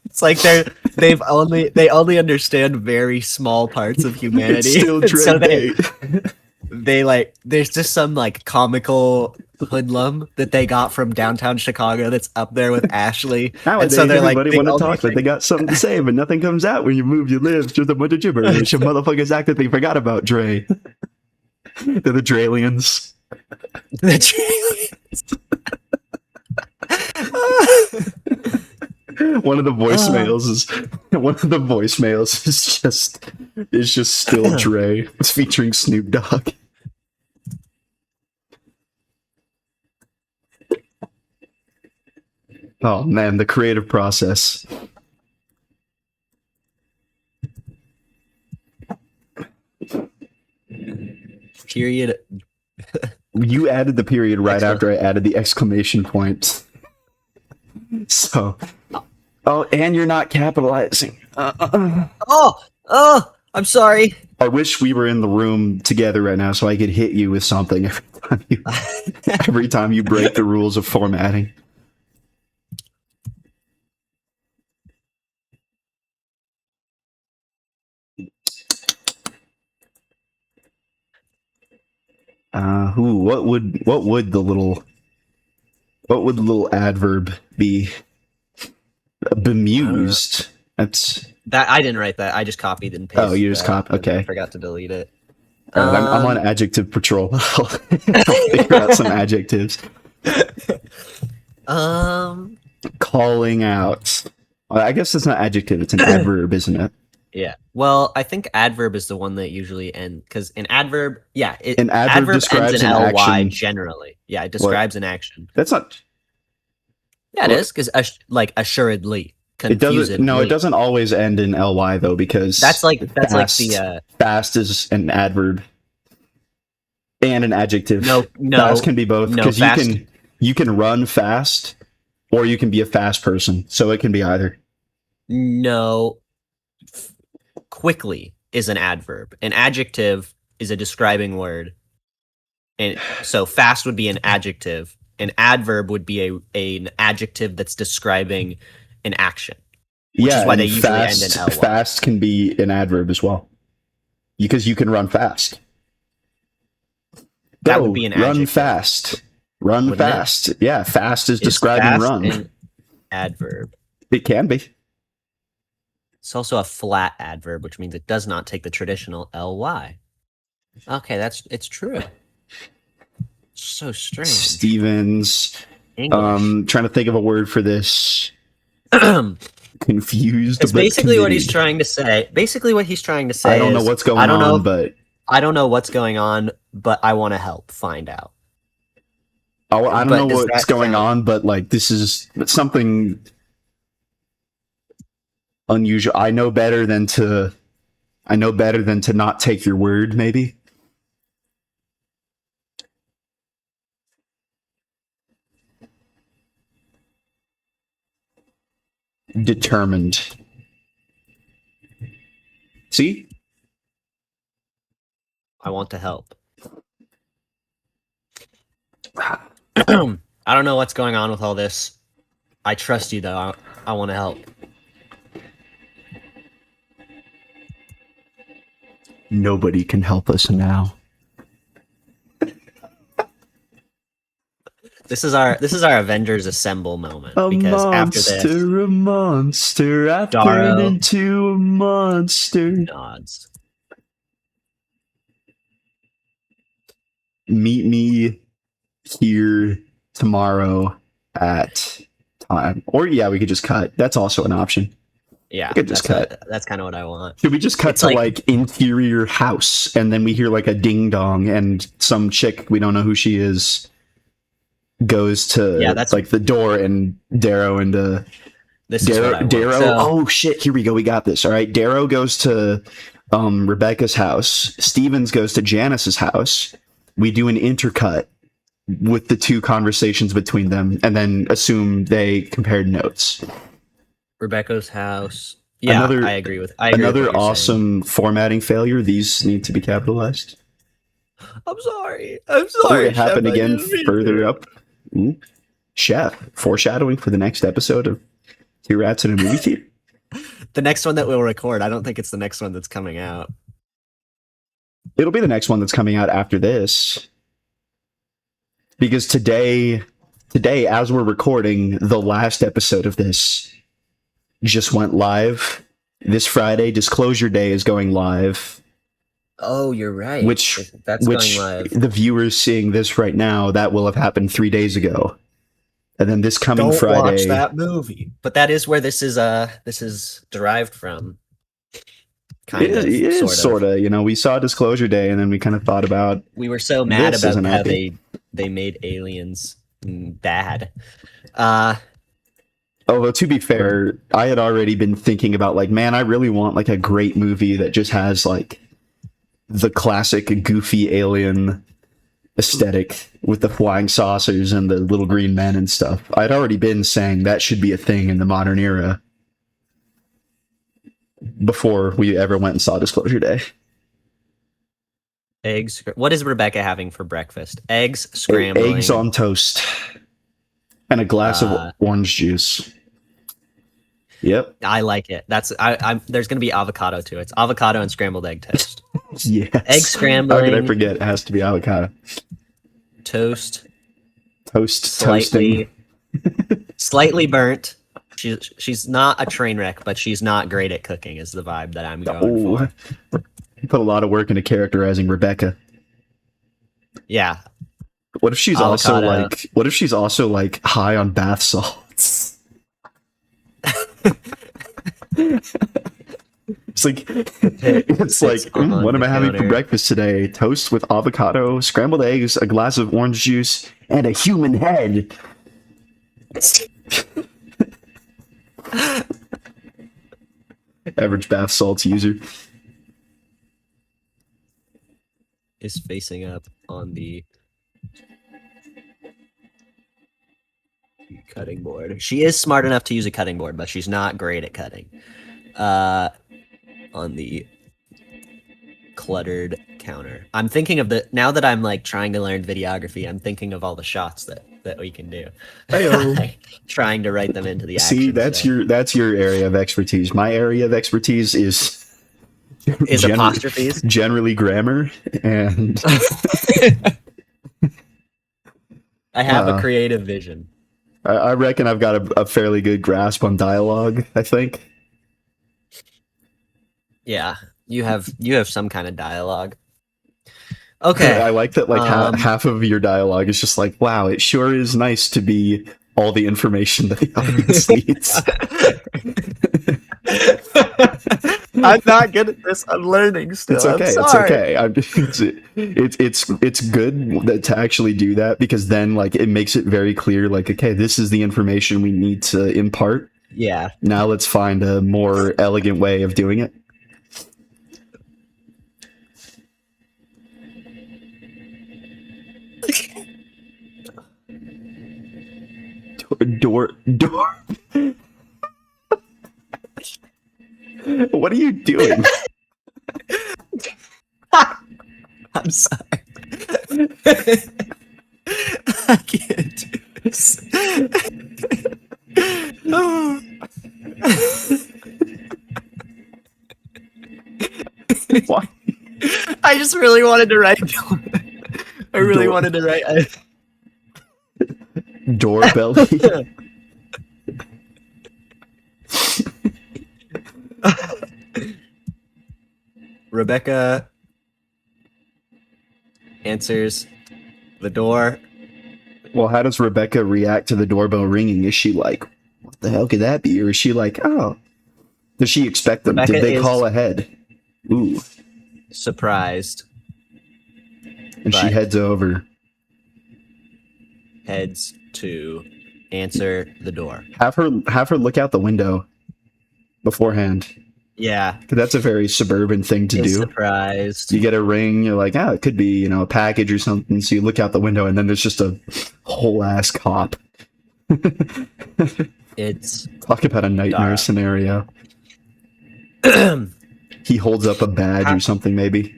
It's like they only understand very small parts of humanity. It's still So Dre they like there's just some like comical hoodlum that they got from downtown Chicago that's up there with Ashley. Nowadays, and so they're everybody like want to talk, but they got something to say, but nothing comes out when you move your lips. Just a bunch of gibberish. And motherfuckers act that they forgot about Dre. They're the Dralians. One of the voicemails is just still Dre. It's featuring Snoop Dogg. Oh man, the creative process. Period. You added the period right after I added the exclamation point. So, oh, and you're not capitalizing. Oh, I'm sorry. I wish we were in the room together right now so I could hit you with something every time you break the rules of formatting. What would the little adverb be? Bemused. That's That I didn't write that. I just copied and pasted. Oh, you just that. Okay. I forgot to delete it. I'm on adjective patrol. I'll figure out some adjectives. Calling out. I guess it's not adjective. It's an adverb, isn't it? Yeah. Well, I think adverb is the one that usually ends because an adverb, an adverb describes ends in an ly action. generally. Yeah, it describes an action. That's not. Yeah, it is because like assuredly. It doesn't. No, it doesn't always end in ly though, because that's like the fast is an adverb and an adjective. No, fast can be both because you can run fast or you can be a fast person, so it can be either. No. Quickly is an adverb. An adjective is a describing word. And so fast would be an adjective. An adverb would be an adjective that's describing an action. Which is why they usually end in ly. Fast can be an adverb as well. Because you can run fast. That would be an adjective. Run fast. Run fast. Yeah, fast is describing run. An adverb. It can be. It's also a flat adverb, which means it does not take the traditional ly. Okay, it's true. So strange. Stevens. Trying to think of a word for this. Confused. It's basically what he's trying to say. Basically, what he's trying to say. I don't know what's going on, but I don't know what's going on, but I want to help find out. Oh, I don't know what's going on, but like this is something unusual. I know better than to not take your word, maybe. determined. See? I want to help. I don't know what's going on with all this. I trust you, though. I want to help. Nobody can help us now. This is our Avengers Assemble moment, because after this, a monster, I've Darrow turned into a monster. nods. Meet me here tomorrow at time. Or yeah, we could just cut. That's also an option. Yeah, could just cut. That's kind of what I want. Should we just cut It's to like- like interior house and then we hear like a ding dong and some chick, we don't know who she is, goes to that's like the door and Darrow and This is what I want. Darrow. So- Oh shit! Here we go. We got this. All right. Darrow goes to Rebecca's house. Stevens goes to Janice's house. We do an intercut with the two conversations between them, and then assume they compared notes. Rebecca's house. Yeah, I agree with. I agree with Another what you're saying. awesome formatting failure. These need to be capitalized. I'm sorry. I'm Will sorry. it happen Chef, I again didn't mean further to. up? Ooh. Chef, foreshadowing for the next episode of Two Rats in a Movie Theater. The next one that we'll record. I don't think it's the next one that's coming out. It'll be the next one that's coming out after this. Because today, as we're recording, the last episode of this just went live. This Friday, Disclosure Day is going live. Oh, you're right. Which that's going live. the viewers seeing this right now, that will have happened 3 days ago. And then this coming Don't Friday. watch that movie. But that is where this is derived from. Kind of, sort of. You know, we saw Disclosure Day, and then we kind of thought about. We were so mad This about isn't how happy. they made aliens bad. Although to be fair, I had already been thinking about like, man, I really want like a great movie that just has like the classic goofy alien aesthetic with the flying saucers and the little green men and stuff. I'd already been saying that should be a thing in the modern era before we ever went and saw Disclosure Day. Eggs. What is Rebecca having for breakfast? Eggs scrambling. Eggs on toast and a glass of Uh, orange juice. Yep. I like it. That's I'm. There's gonna be avocado to it. It's avocado and scrambled egg toast. Yes. Egg scrambling. How could I forget? It has to be avocado. Toast. Toast. Toasting. Slightly burnt. She's not a train wreck, but she's not great at cooking. Is the vibe that I'm going for. You put a lot of work into characterizing Rebecca. Yeah. What if she's also like high on bath salts? It's like what am I having for breakfast today? Toast with avocado, scrambled eggs, a glass of orange juice, and a human head. Average bath salts user. Is facing up on the cutting board. She is smart enough to use a cutting board, but she's not great at cutting. On the cluttered counter. I'm thinking of now that I'm like trying to learn videography, I'm thinking of all the shots that we can do. Heyo. Trying to write them into the action. See, that's your area of expertise. My area of expertise is apostrophes. Generally grammar, and I have a creative vision. I reckon I've got a fairly good grasp on dialogue, I think. Yeah, you have some kind of dialogue. Okay. I like that half of your dialogue is just like, wow, it sure is nice to be all the information that the audience needs. I'm not good at this. I'm learning still. It's okay. I'm sorry. It's okay. It's good to actually do that, because then like it makes it very clear. Like, okay, this is the information we need to impart. Yeah. Now let's find a more elegant way of doing it. What are you doing? I'm sorry. I can't do this. Why? I just really wanted to write. I really wanted to write. Doorbell. Rebecca answers the door. Well, how does Rebecca react to the doorbell ringing? Is she like, what the hell could that be? Or is she like, oh, does she expect them? Rebecca Did they is call ahead? Ooh. surprised. And she But- heads over. Heads to answer the door. Have her look out the window beforehand. Yeah, 'Cause that's a very suburban thing to is do. surprised. You get a ring, you're like, it could be, a package or something. So you look out the window and then there's just a whole ass cop. It's Talk about a nightmare Dara. scenario. He holds up a badge or something, maybe.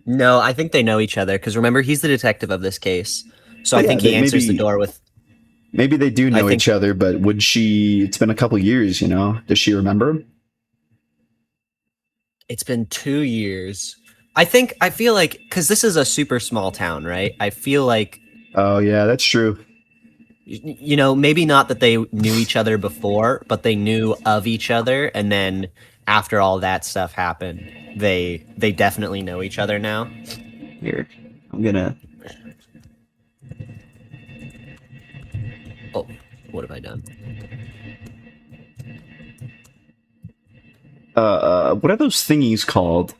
No, I think they know each other because remember he's the detective of this case. So I Yeah, think he answers the maybe- door with Maybe they do know think- each other, but would she? It's been a couple years, Does she remember him? it's been 2 years. I feel like because this is a super small town, right? I feel like Oh yeah, that's true. maybe not that they knew each other before, but they knew of each other, and then after all that stuff happened, they definitely know each other now. Here, I'm gonna. Oh, what have I done? What are those thingies called?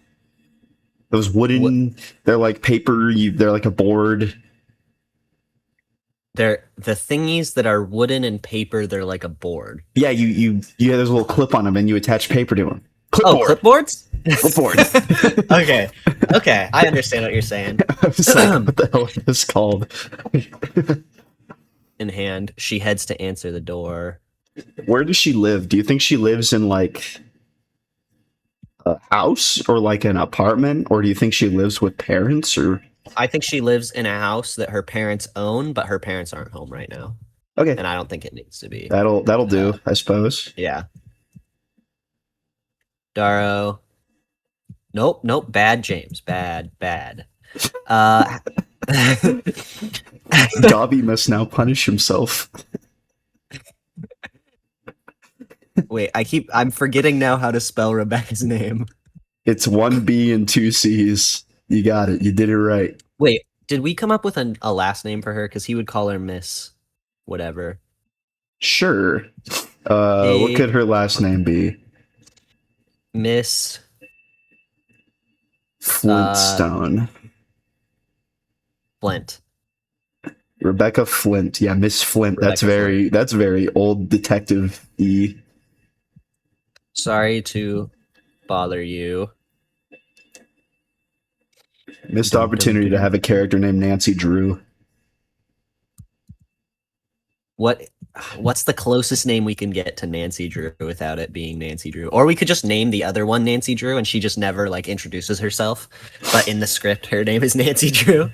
Those wooden. They're like paper. They're like a board. They're the thingies that are wooden and paper. They're like a board. Yeah, you have this little clip on them, and you attach paper to them. Oh, clipboards? Clipboard. Okay, I understand what you're saying. I was like, what the hell is this called? In hand, she heads to answer the door. Where does she live? Do you think she lives in like a house or like an apartment, or do you think she lives with parents? Or I think she lives in a house that her parents own, but her parents aren't home right now, okay, and I don't think it needs to be. that'll do, I suppose. Yeah. Darrow. Nope. Bad, James. Bad. Dobby must now punish himself. Wait, I'm forgetting now how to spell Rebecca's name. It's 1B and 2 C's. You got it. You did it right. Wait, did we come up with a last name for her? Because he would call her Miss whatever. Sure. What could her last name be? Miss Flintstone. Flint. Rebecca Flint. Yeah, Miss Flint. That's Rebecca that's very old detective-y. Sorry to bother you. Missed opportunity to have a character named Nancy Drew. What's the closest name we can get to Nancy Drew without it being Nancy Drew? Or we could just name the other one Nancy Drew and she just never introduces herself, but in the script her name is Nancy Drew.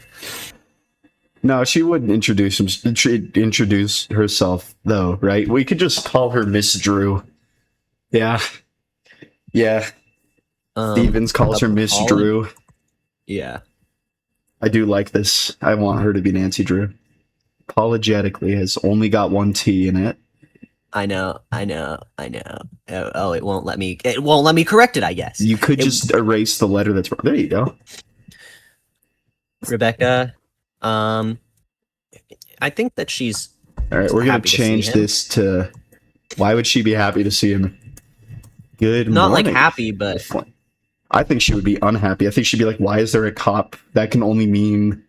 No, she wouldn't introduce herself though, right? We could just call her Miss Drew. Yeah. Stevens calls her Miss Drew. Yeah. I do like this. I want her to be Nancy Drew. Apologetically has only got one T in it. I know. Oh, it won't let me correct it, I guess. You could just erase the letter that's wrong. There you go. Rebecca, I think that she's All right, we're gonna happy to see change him. this to. Why would she be happy to see him? Good not morning. happy, but I think she would be unhappy. I think she'd be like, "Why is there a cop?" That can only mean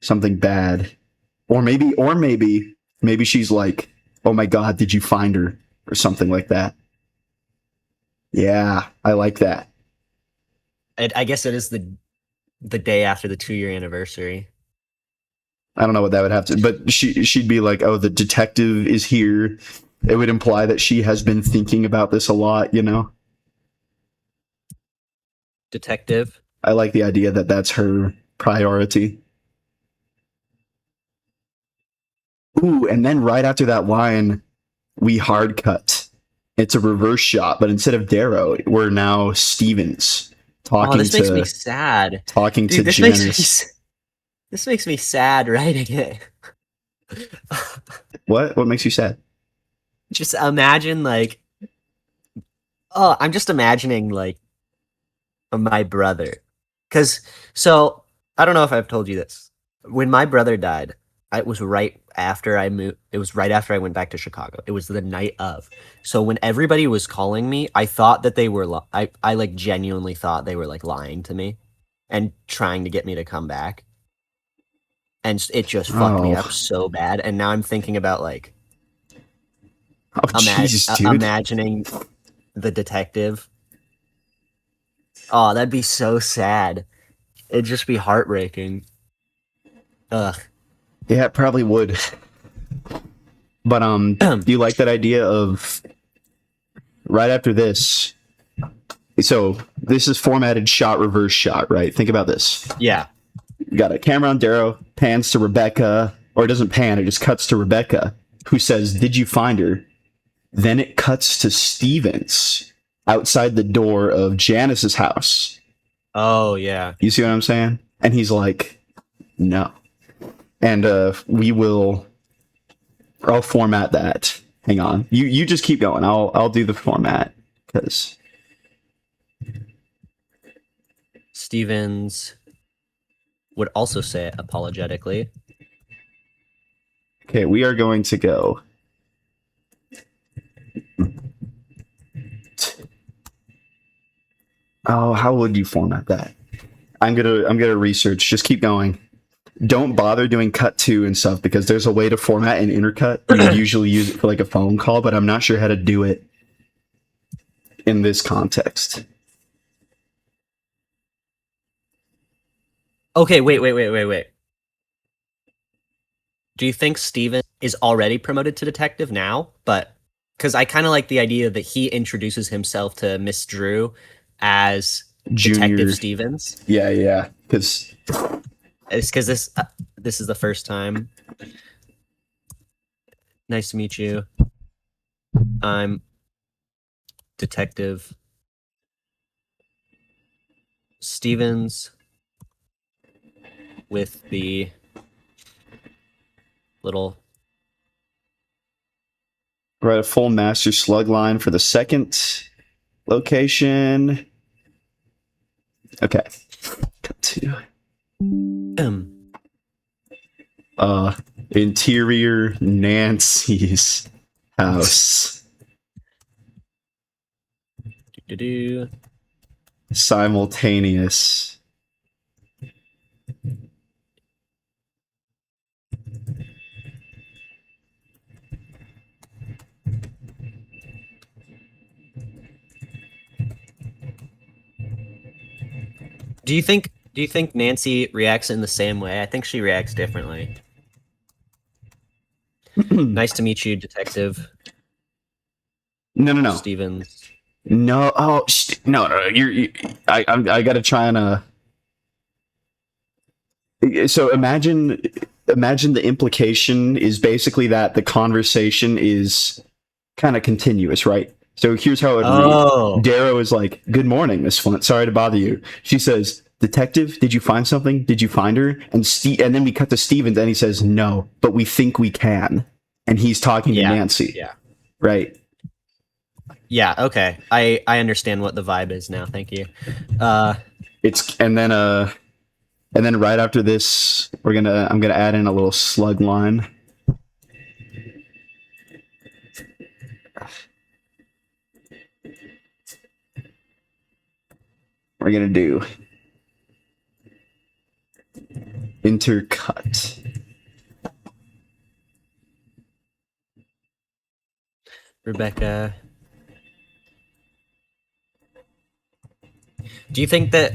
something bad, or maybe she's like, "Oh my God, did you find her?" or something like that. Yeah, I like that. I guess it is the day after the 2-year anniversary. I don't know what that would have to, but she'd be like, "Oh, the detective is here. it would imply that she has been thinking about this a lot, you know? Detective. I like the idea that that's her priority. Ooh, and then right after that line, we hard cut. It's a reverse shot, but instead of Darrow, we're now Stevens talking this makes me sad. talking Dude, to this Janice. This makes me sad writing it. What? What makes you sad? Just imagine like, oh, I'm just imagining like my brother, because I don't know if I've told you this. When my brother died, it was right after I moved. It was right after I went back to Chicago. It was the night of. So when everybody was calling me, I thought that they were. I like genuinely thought they were like lying to me, and trying to get me to come back. And it just fucked me up so bad. And now I'm thinking about like, imagining the detective. Oh, that'd be so sad. It'd just be heartbreaking. Ugh. Yeah, it probably would. But do you like that idea of right after this? So this is formatted shot, reverse shot, right? Think about this. Yeah. You got a camera on Darrow, pans to Rebecca, or it doesn't pan, it just cuts to Rebecca, who says, "Did you find her?" Then it cuts to Stevens outside the door of Janice's house. Oh, yeah. You see what I'm saying? And he's like, no. And I'll format that. Hang on. You just keep going. I'll do the format, because Stevens would also say it apologetically. okay, we are going to go. Oh, how would you format that? I'm gonna research. Just keep going. Don't bother doing cut to and stuff, because there's a way to format an intercut. You usually use it for like a phone call, but I'm not sure how to do it in this context. Okay, wait. Do you think Steven is already promoted to detective now? But because I kind of like the idea that he introduces himself to Miss Drew as Detective Stevens. Yeah. Because it's because this is the first time. Nice to meet you. I'm Detective Stevens with the little. Write a full master slug line for the second location. Okay. Cut to. Interior Nancy's house. Simultaneous. Do you think Nancy reacts in the same way? I think she reacts differently. Nice to meet you, Detective. No. Stevens. No. Oh, no. I gotta try and So imagine the implication is basically that the conversation is kind of continuous, right? So here's how it reads. Darrow is like, "Good morning, Miss Flint. Sorry to bother you." She says, "Detective, did you find something? Did you find her?" And then we cut to Stevens, and he says, "No, but we think we can." And he's talking to Nancy. Yeah. Right. Yeah. Okay. I understand what the vibe is now. Thank you. And then right after this, I'm gonna add in a little slug line. We're gonna do intercut. Rebecca. Do you think that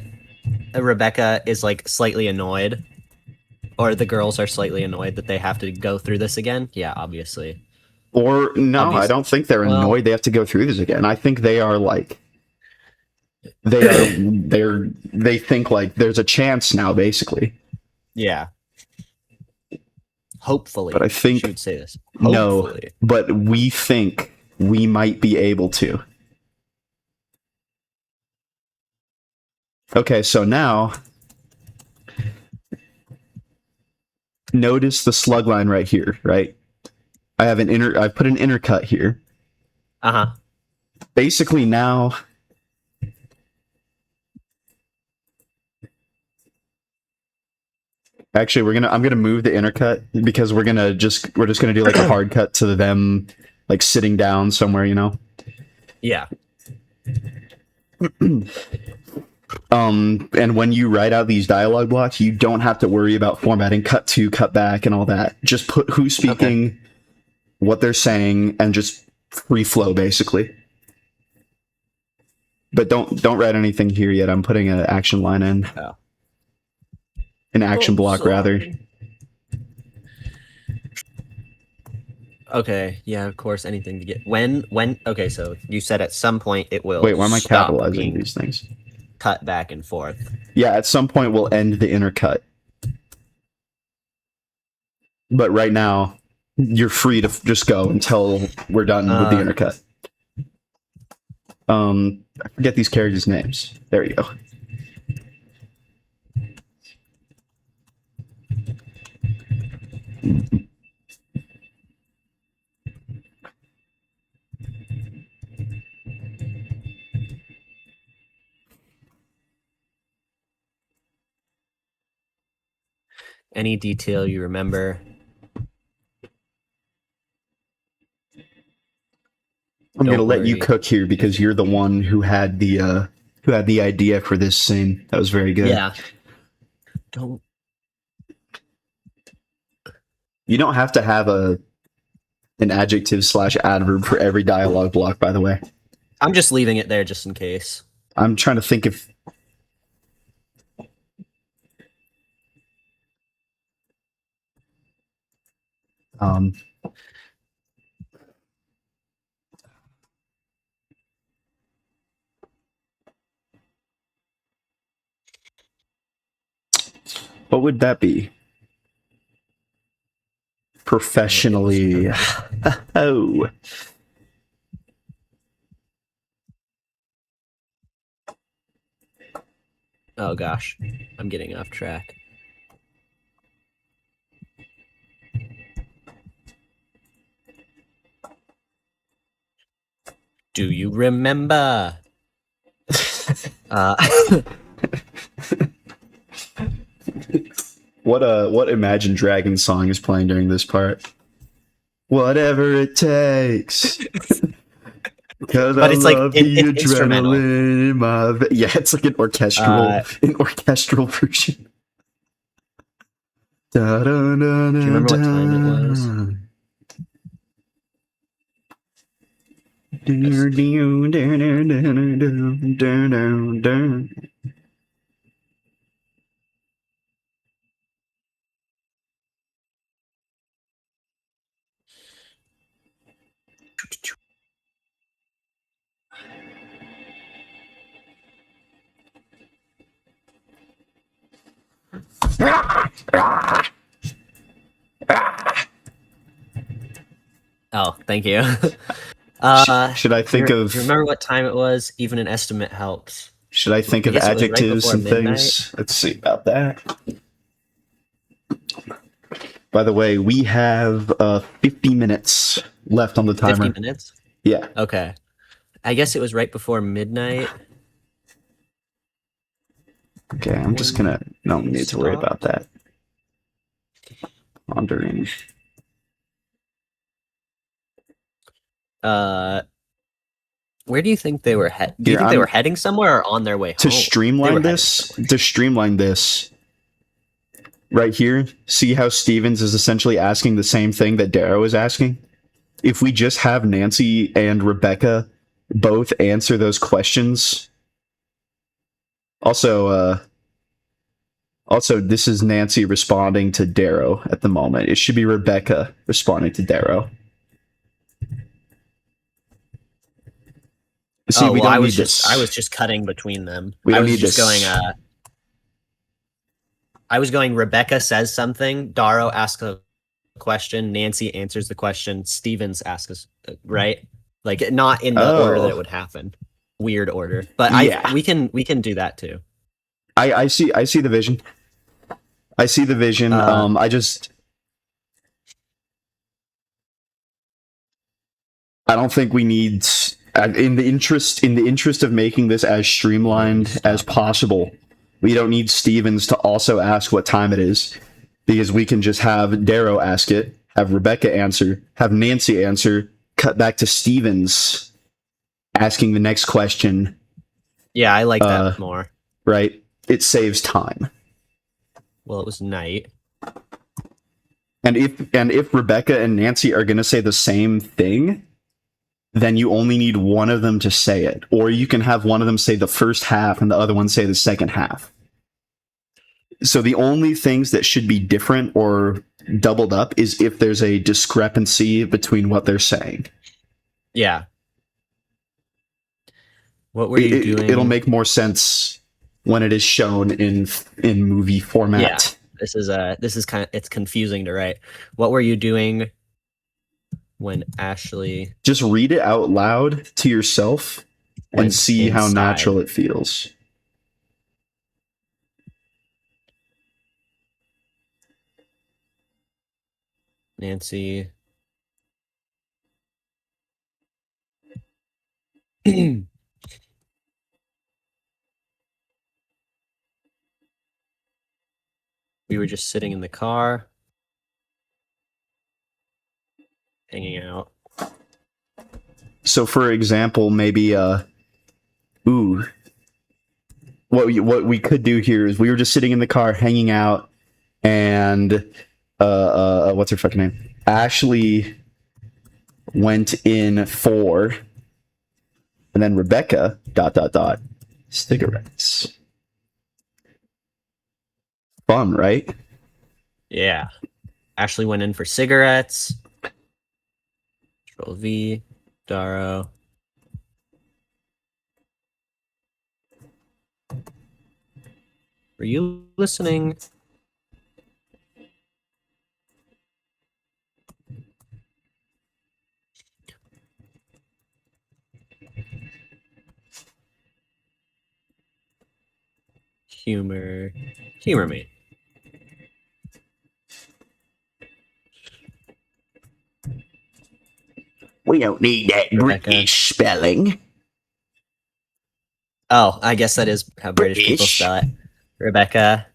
Rebecca is like slightly annoyed, or the girls are slightly annoyed that they have to go through this again? Yeah, obviously. Or no, Obviously. I don't think they're Well- annoyed they have to go through this again. I think they are like they think like there's a chance now, basically. Yeah. Hopefully. But I think- she would say this. No, Hopefully. but we think we might be able to. Okay, so now notice the slug line right here, right? I put an intercut here. Uh-huh. Basically now actually I'm gonna move the intercut because we're just gonna do like a hard cut to them like sitting down somewhere, you know? Yeah. And when you write out these dialogue blocks, you don't have to worry about formatting cut to, cut back, and all that. Just put who's speaking, what they're saying, and just free flow, basically. But don't write anything here yet. I'm putting an action line in. Oh. An action block, rather. Okay, yeah, of course, anything to get... When... Okay, so you said at some point it will Wait, why am I stop capitalizing being these things? cut back and forth. Yeah, at some point we'll end the intercut. But right now, you're free to just go until we're done with the intercut. I forget these characters' names. There you go. Any detail you remember? I'm Don't gonna let you worry. cook here because you're the one who had the idea for this scene. That was very good. Yeah. Don't... You don't have to have an adjective / adverb for every dialogue block, by the way. I'm just leaving it there just in case. I'm trying to think if what would that be? Professionally. Oh. Oh gosh, I'm getting off track. Do you remember? What Imagine Dragons song is playing during this part? Whatever it takes. Because But I it's like love in the instrumental. adrenaline in my yeah, it's like an orchestral version. Do you remember what time it was? Oh, thank you. Should I think of? Do you remember what time it was? Even an estimate helps. Should I think of guess it was right adjectives before and midnight. things? Let's see about that. By the way, we have 50 minutes left on the timer. 50 minutes? Yeah. Okay. I guess it was right before midnight. Okay, I'm just gonna. No need to worry about that. Pondering. Where do you think they were heading? Do you Here, think they I'm- were heading somewhere or on their way To home? They were streamline heading this, right here, see how Stevens is essentially asking the same thing that Darrow is asking? If we just have Nancy and Rebecca both answer those questions. Also, this is Nancy responding to Darrow at the moment. It should be Rebecca responding to Darrow. See, we don't need this. I was just cutting between them. We don't I was need just this. going. I was going. Rebecca says something. Daro asks a question. Nancy answers the question. Stevens asks, right? Like not in the order that it would happen. Weird order, but Yeah. we can do that too. I see the vision. I see the vision. I don't think we need, in the interest of making this as streamlined as possible, we don't need Stevens to also ask what time it is, because we can just have Darrow ask it, have Rebecca answer, have Nancy answer, cut back to Stevens asking the next question. Yeah, I like that more. Right? It saves time. Well, it was night. And if Rebecca and Nancy are going to say the same thing, then you only need one of them to say it. Or you can have one of them say the first half and the other one say the second half. So the only things that should be different or doubled up is if there's a discrepancy between what they're saying. Yeah. What were you doing? It'll make more sense when it is shown in movie format. Yeah. This is kind of, it's confusing to write. What were you doing when Ashley... Just read it out loud to yourself and see inside. how natural it feels. Nancy... We were just sitting in the car, hanging out. So, for example, maybe, what we could do here is we were just sitting in the car, hanging out, and, what's her fucking name? Ashley went in for, and then Rebecca, ... cigarettes. Fun, right? Yeah. Ashley went in for cigarettes. Control V. Daro. Were you listening? Humor me. We don't need that Rebecca. British spelling. Oh, I guess that is how British people spell it. Rebecca.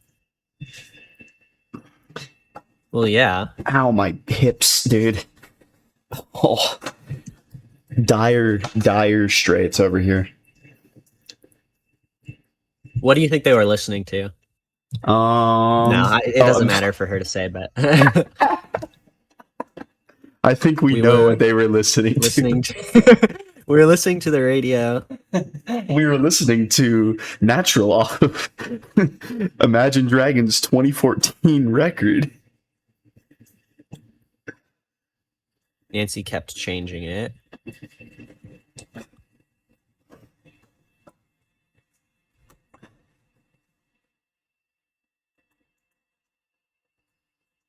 Well, yeah. Ow, my hips, dude. Oh. Dire straits over here. What do you think they were listening to? No, it doesn't matter for her to say, but I think we know what they were listening to. We were listening to the radio. We were listening to Natural off of Imagine Dragons' 2014 record. Nancy kept changing it.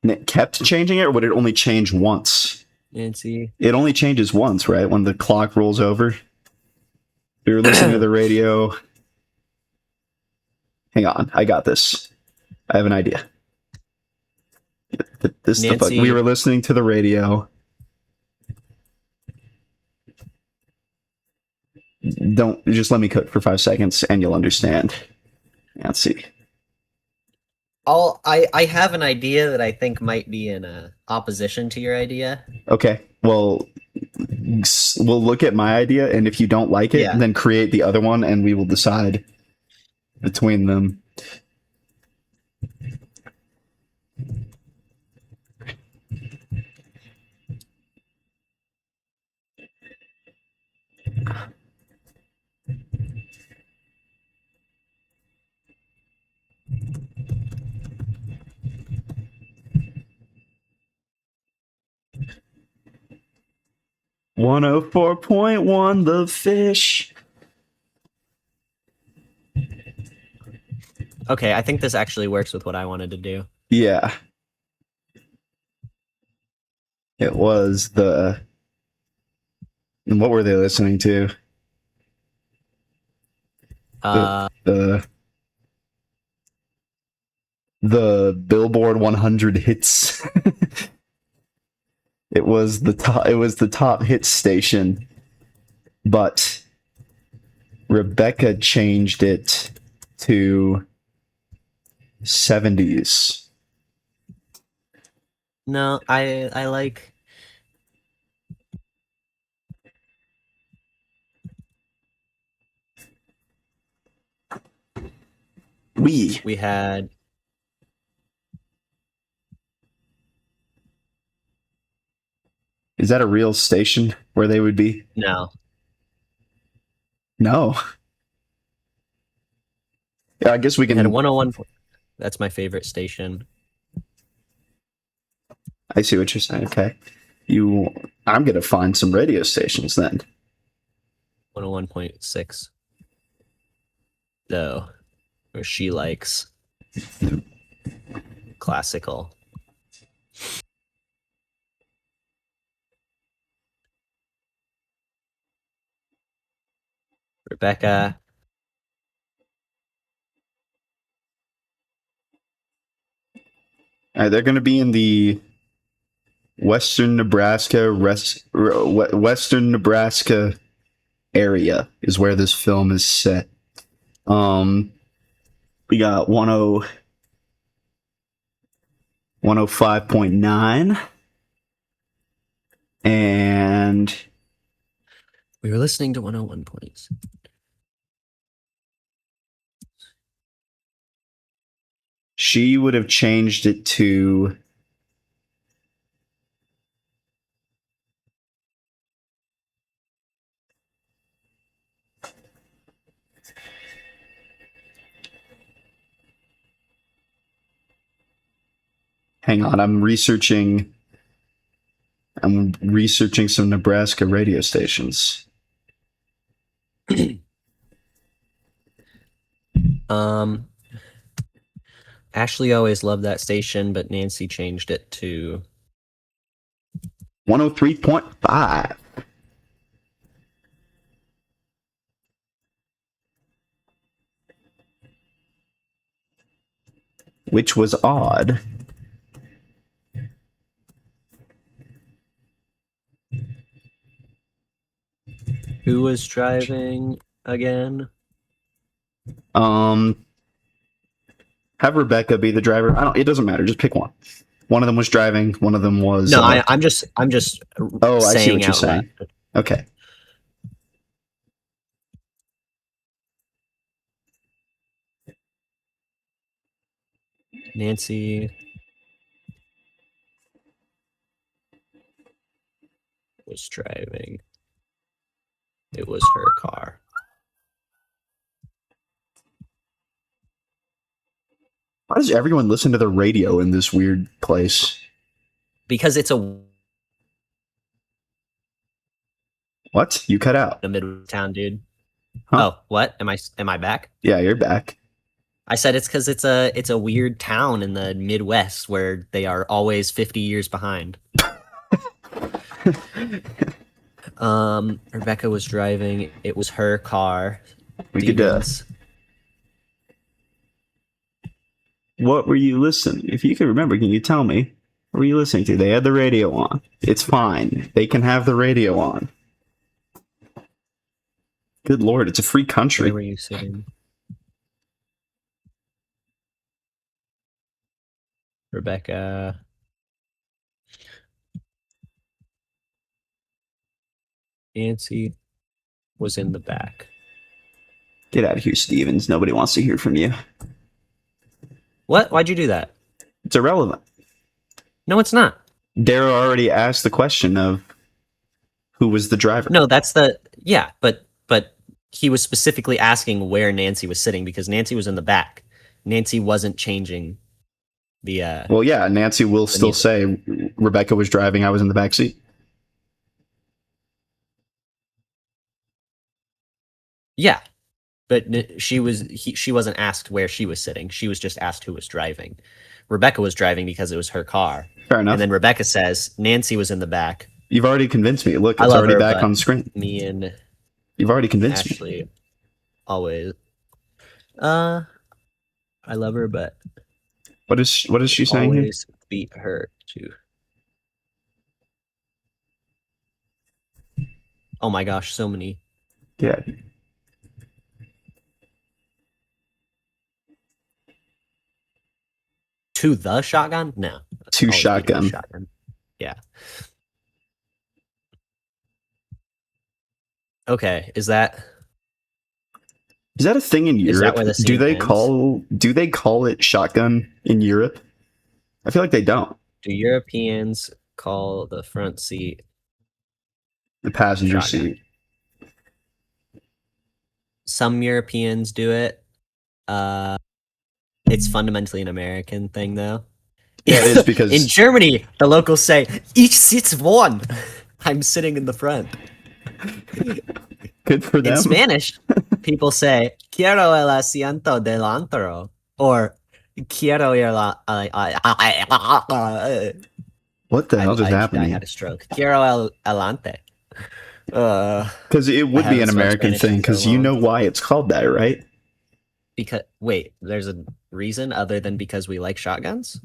And it kept changing it, or would it only change once? Nancy. It only changes once, right? When the clock rolls over. We were listening to the radio. Hang on, I got this. I have an idea. We were listening to the radio. Don't just let me cook for 5 seconds and you'll understand. Nancy. I have an idea that I think might be in opposition to your idea. Okay, well, we'll look at my idea, and if you don't like it, then create the other one, and we will decide between them. "104.1 The Fish." Okay, I think this actually works with what I wanted to do. Yeah. It was the. And what were they listening to? Uh, The Billboard 100 hits. It was the top. It was the top hit station, but Rebecca changed it to 70s. no, I like. We had. Is that a real station where they would be? No. No. Yeah, I guess we We had can. 101. That's my favorite station. I see what you're saying. Okay. I'm gonna find some radio stations then. 101.6. Though, where she likes classical. Rebecca. All right, they're gonna be in the Western Nebraska Western Nebraska area is where this film is set. We got 105.9 and We were listening to 101 points. she would have changed it to hang on, I'm researching some Nebraska radio stations. Ashley always loved that station, but Nancy changed it to 103.5. Which was odd. who was driving again? Have Rebecca be the driver. It doesn't matter. Just pick one. One of them was driving. One of them was. No, I'm just. Oh, I see what you're out saying. loud. Okay. Nancy was driving. It was her car. Why does everyone listen to the radio in this weird place? Because it's a What? You cut out. Midtown, dude. Huh? Oh, what? Am I back? Yeah, you're back. I said it's because it's a weird town in the Midwest where they are always 50 years behind. Rebecca was driving. It was her car. We could. What were you listening? If you can remember, can you tell me? What were you listening to? They had the radio on. It's fine. They can have the radio on. Good Lord, it's a free country. Where were you sitting? Rebecca. Nancy was in the back. Get out of here, Stevens. Nobody wants to hear from you. What? Why'd you do that? It's irrelevant. No, it's not. Daryl already asked the question of who was the driver. No, that's but he was specifically asking where Nancy was sitting because Nancy was in the back. Nancy wasn't changing the Well, yeah, Nancy will still say Rebecca was driving, I was in the back seat. Yeah. but she wasn't asked where she was sitting. She was just asked who was driving. Rebecca was driving because it was her car. Fair enough. And then Rebecca says Nancy was in the back. You've already convinced me. Look, I it's love already her, back but on the screen. Me and You've already convinced me. Ashley always. I love her, but What is she saying here? always beat her too. Oh my gosh, so many. Yeah. To the shotgun? No. To Always beat her with shotgun. shotgun. Yeah. Okay, is that a thing in Is that Europe? where the Do scene they ends? call it shotgun in Europe? I feel like they don't. do Europeans call the front seat? The passenger Shotgun. seat. Some Europeans do it. It's fundamentally an American thing, though. Yeah, it is because In Germany, the locals say, "Ich sitze vorn." I'm sitting in the front. good for them. In Spanish, people say, "Quiero el asiento delantero," or "Quiero el." What the hell just I happened? had a stroke. Quiero el alante. Because it would be haven't an spoken American Spanish in thing. so Because you long. know why it's called that, right? Because wait, there's a reason other than because we like shotguns?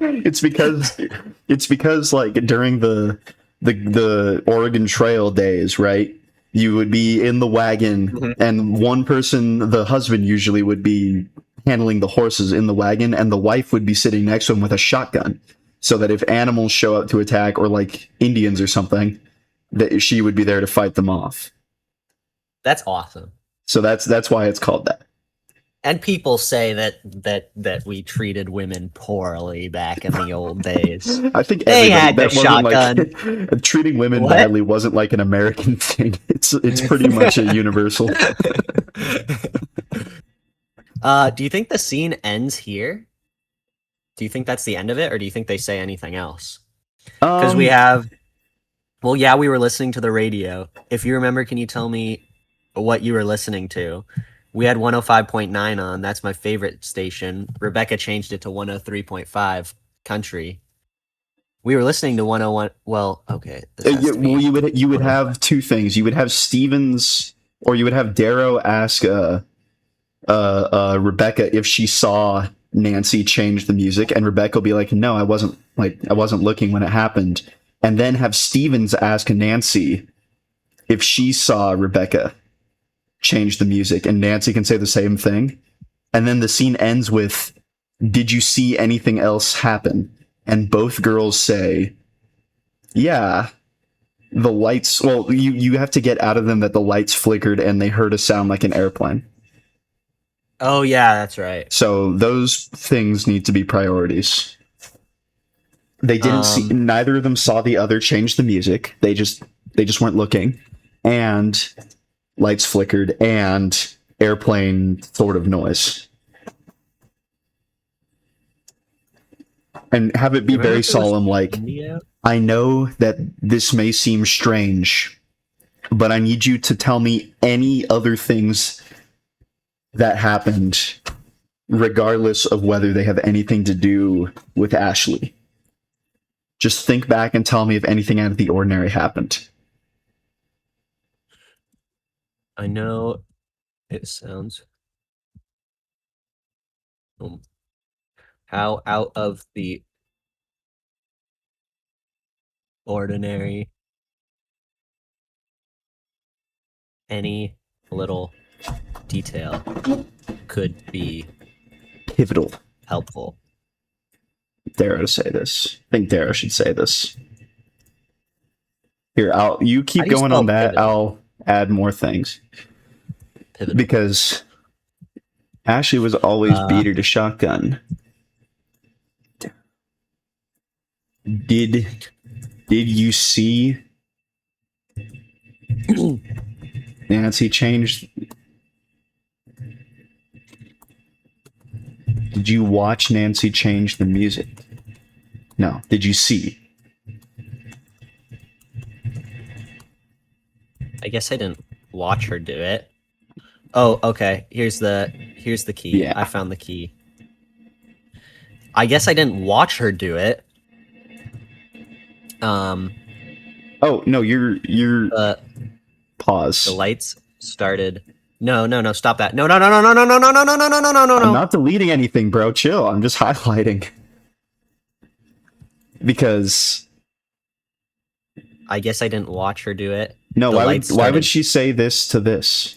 It's because like during the Oregon Trail days, right? You would be in the wagon, Mhm. and one person, the husband, usually would be handling the horses in the wagon, and the wife would be sitting next to him with a shotgun, so that if animals show up to attack, or like Indians or something, that she would be there to fight them off. That's awesome. So that's why it's called that. And people say that we treated women poorly back in the old days. I think They everybody- had the wasn't like treating women What? badly wasn't like an American thing. It's pretty much a universal. Do you think the scene ends here? Do you think that's the end of it, or do you think they say anything else? Because we have. Well, yeah, we were listening to the radio. If you remember, can you tell me what you were listening to? We had 105.9 on. That's my favorite station. Rebecca changed it to 103.5 country. We were listening to 101. Well, okay. this has Yeah, to be- well, you would have two things. You would have Stevens, or you would have Darrow ask Rebecca if she saw Nancy change the music, and Rebecca will be like, "No, I wasn't looking when it happened." And then have Stevens ask Nancy if she saw Rebecca change the music, and Nancy can say the same thing. And then the scene ends with, "Did you see anything else happen?" And both girls say, "Yeah, the lights." Well, you have to get out of them that the lights flickered and they heard a sound like an airplane. Oh yeah, that's right. So those things need to be priorities. They didn't see. Neither of them saw the other change the music. They just weren't looking, and lights flickered and airplane sort of noise. And have it be Remember very if it was solemn, like, India? "I know that this may seem strange, but I need you to tell me any other things that happened, regardless of whether they have anything to do with Ashley. Just think back and tell me if anything out of the ordinary happened." I know it sounds. How out of the ordinary any little detail could be Pivotal. helpful. Darrow to say this. I think Darrow should say this. Here, you keep How do you going spell on that. pivotal? I'll add more things. Pivotal. Because Ashley was always beater to shotgun. Did you see Nancy change? Did you watch Nancy change the music? No. Did you see? I guess I didn't watch her do it. Oh, okay. Here's the key. Yeah. I found the key. I guess I didn't watch her do it. Oh no, you're pause. The lights started. No, stop that. No. I'm not deleting anything, bro. Chill. I'm just highlighting. Because I guess I didn't watch her do it. no, The why lights would started. she say this to this?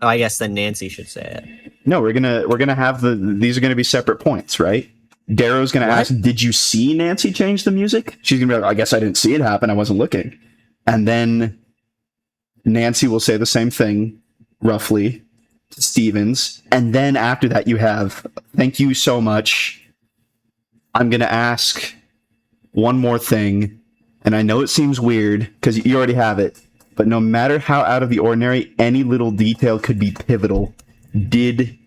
Oh, I guess then Nancy should say it. No, we're gonna have these are gonna be separate points, right? Darrow's gonna What? ask, "Did you see Nancy change the music?" She's gonna be like, "I guess I didn't see it happen. I wasn't looking." And then Nancy will say the same thing, roughly, to Stevens. And then after that, you have, "Thank you so much. I'm gonna ask one more thing, and I know it seems weird because you already have it, but no matter how out of the ordinary, any little detail could be pivotal. Did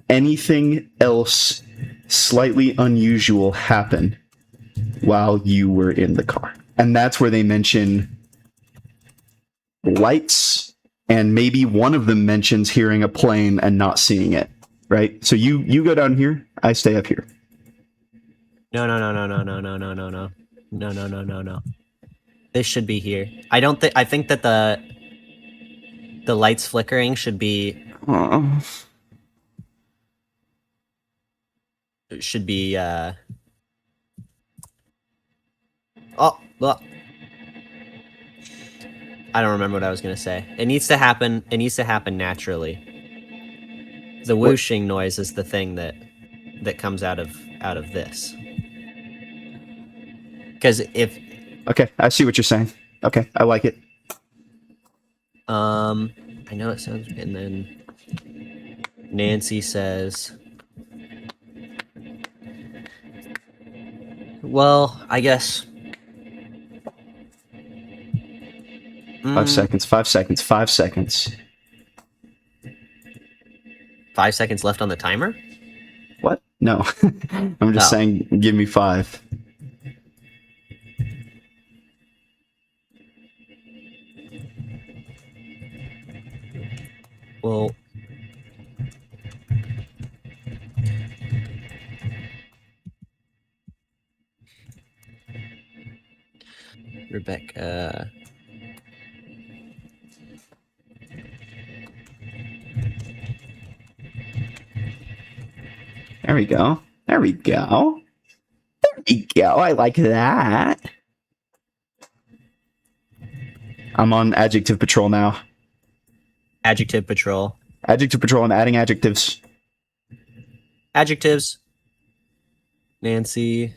anything else slightly unusual happen while you were in the car?" And that's where they mention lights, and maybe one of them mentions hearing a plane and not seeing it, right? So you go down here, I stay up here. No. This should be here. I think that the lights flickering should be oh, well, I don't remember what I was gonna say. It needs to happen naturally. The whooshing noise is the thing that comes out of this. Because if Okay, I see what you're saying. Okay, I like it. I know it sounds, and then Nancy says, well, I guess 5 seconds, 5 seconds, 5 seconds. 5 seconds left on the timer? What? No. I'm just saying, give me 5. Well, Rebecca. There we go. There we go. There we go. I like that. I'm on adjective patrol now. Adjective patrol. Adjective patrol. I'm adding adjectives. Adjectives. Nancy.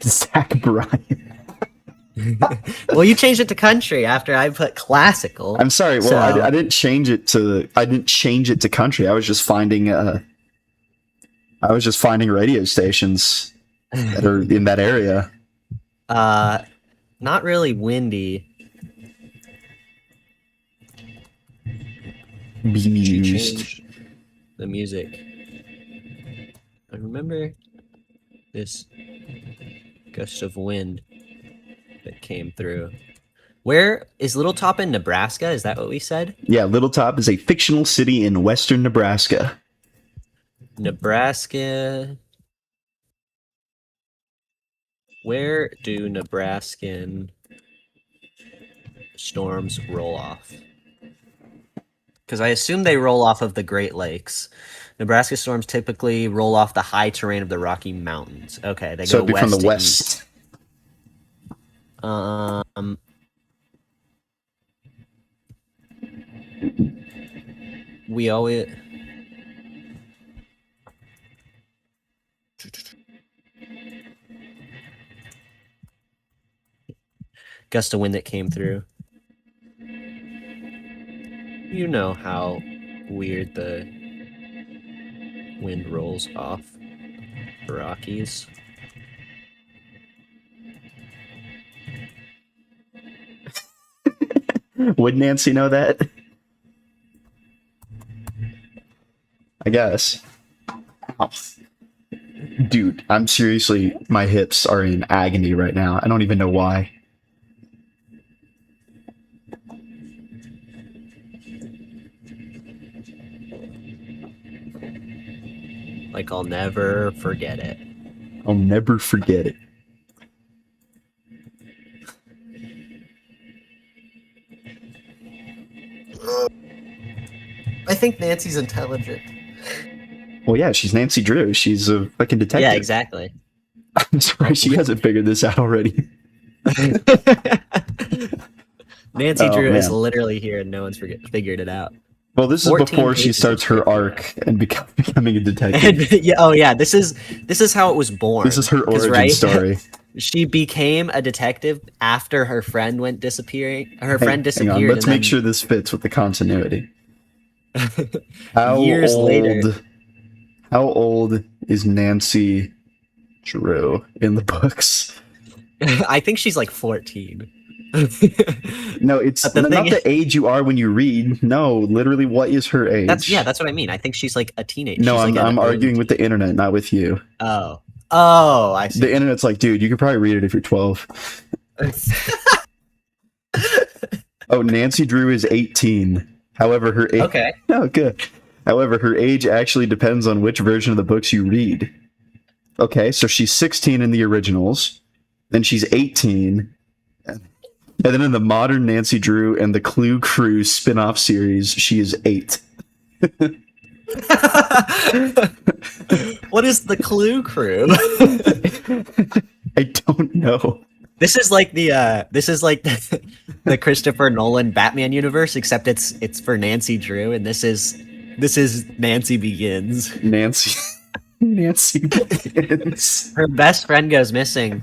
Zach Bryan. Well, you changed it to country after I put classical. I'm sorry. Well, so- I didn't change it to. I didn't change it to country. I was just finding. I was just finding radio stations that are in that area. Not really windy. She Bemused. changed the music. I remember this gust of wind that came through. Where is Little Top in Nebraska? Is that what we said? Yeah, Little Top is a fictional city in western Nebraska. Nebraska. Where do Nebraskan storms roll off? Because I assume they roll off of the Great Lakes. Nebraska storms typically roll off the high terrain of the Rocky Mountains. Okay, they So go it'd be from the to west. east. We always. Gust of wind that came through. You know how weird the wind rolls off the Rockies. Would Nancy know that? I guess. Ow. Dude, I'm seriously, my hips are in agony right now. I don't even know why. Like, I'll never forget it. I'll never forget it. I think Nancy's intelligent. Well, yeah, she's Nancy Drew. She's a fucking detective. Yeah, exactly. I'm surprised she hasn't figured this out already. Nancy Oh, Drew is man. literally here and no one's figured it out. Well, this is 14 before she pages starts of her script. arc and becoming a detective. And, yeah, oh yeah, this is how it was born. This is her 'Cause, origin right? story. She became a detective after her friend went disappearing. Her Hang- friend disappeared. Hang on, let's and make sure this fits with the continuity. How Years old, later. How old is Nancy Drew in the books? I think she's like 14. No, it's But the not thing the age you are when you read. No, literally, what is her age? That's what I mean. I think she's like a teenager. No, She's I'm, like I'm arguing with the internet, not with you. Oh, I see. The internet's like, dude, you could probably read it if you're 12. Oh, Nancy Drew is 18. However, her age. Okay. Oh, good. However, her age actually depends on which version of the books you read. Okay, so she's 16 in the originals, then she's 18, and then in the modern Nancy Drew and the Clue Crew spin-off series, she is 8. What is the Clue Crew? I don't know. This is like the Christopher Nolan Batman universe, except it's for Nancy Drew, and this is Nancy Begins. Nancy Begins. Her best friend goes missing,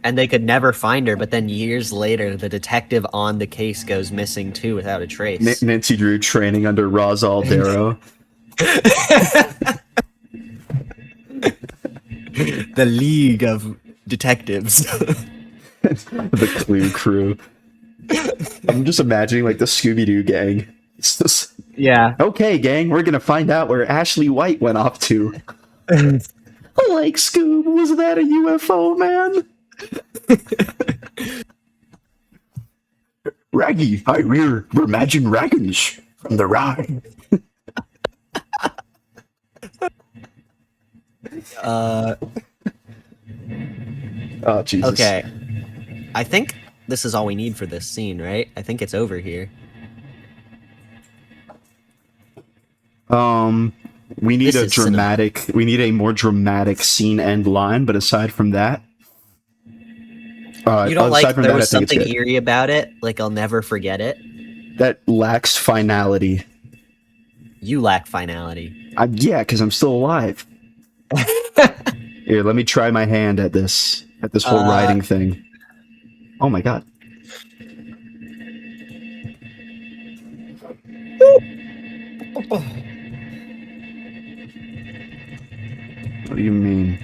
and they could never find her. But then years later, the detective on the case goes missing too, without a trace. Nancy Drew training under Ra's al Darrow. The League of Detectives. The Clue Crew. I'm just imagining like the Scooby-Doo gang. It's just, Yeah. okay, gang, we're gonna find out where Ashley White went off to. Like, Scoob, was that a UFO, man? Raggy, we're Imagine Dragons from the ride. Oh, Jesus. Okay. I think this is all we need for this scene, right? I think it's over here. We need This is we need a more dramatic scene end line, but aside from that, You don't like there was I think it's something good. eerie about it? Like, I'll never forget it? That lacks finality. You lack finality. Yeah, because I'm still alive. Here, let me try my hand at this whole writing thing. Oh my god. What do you mean?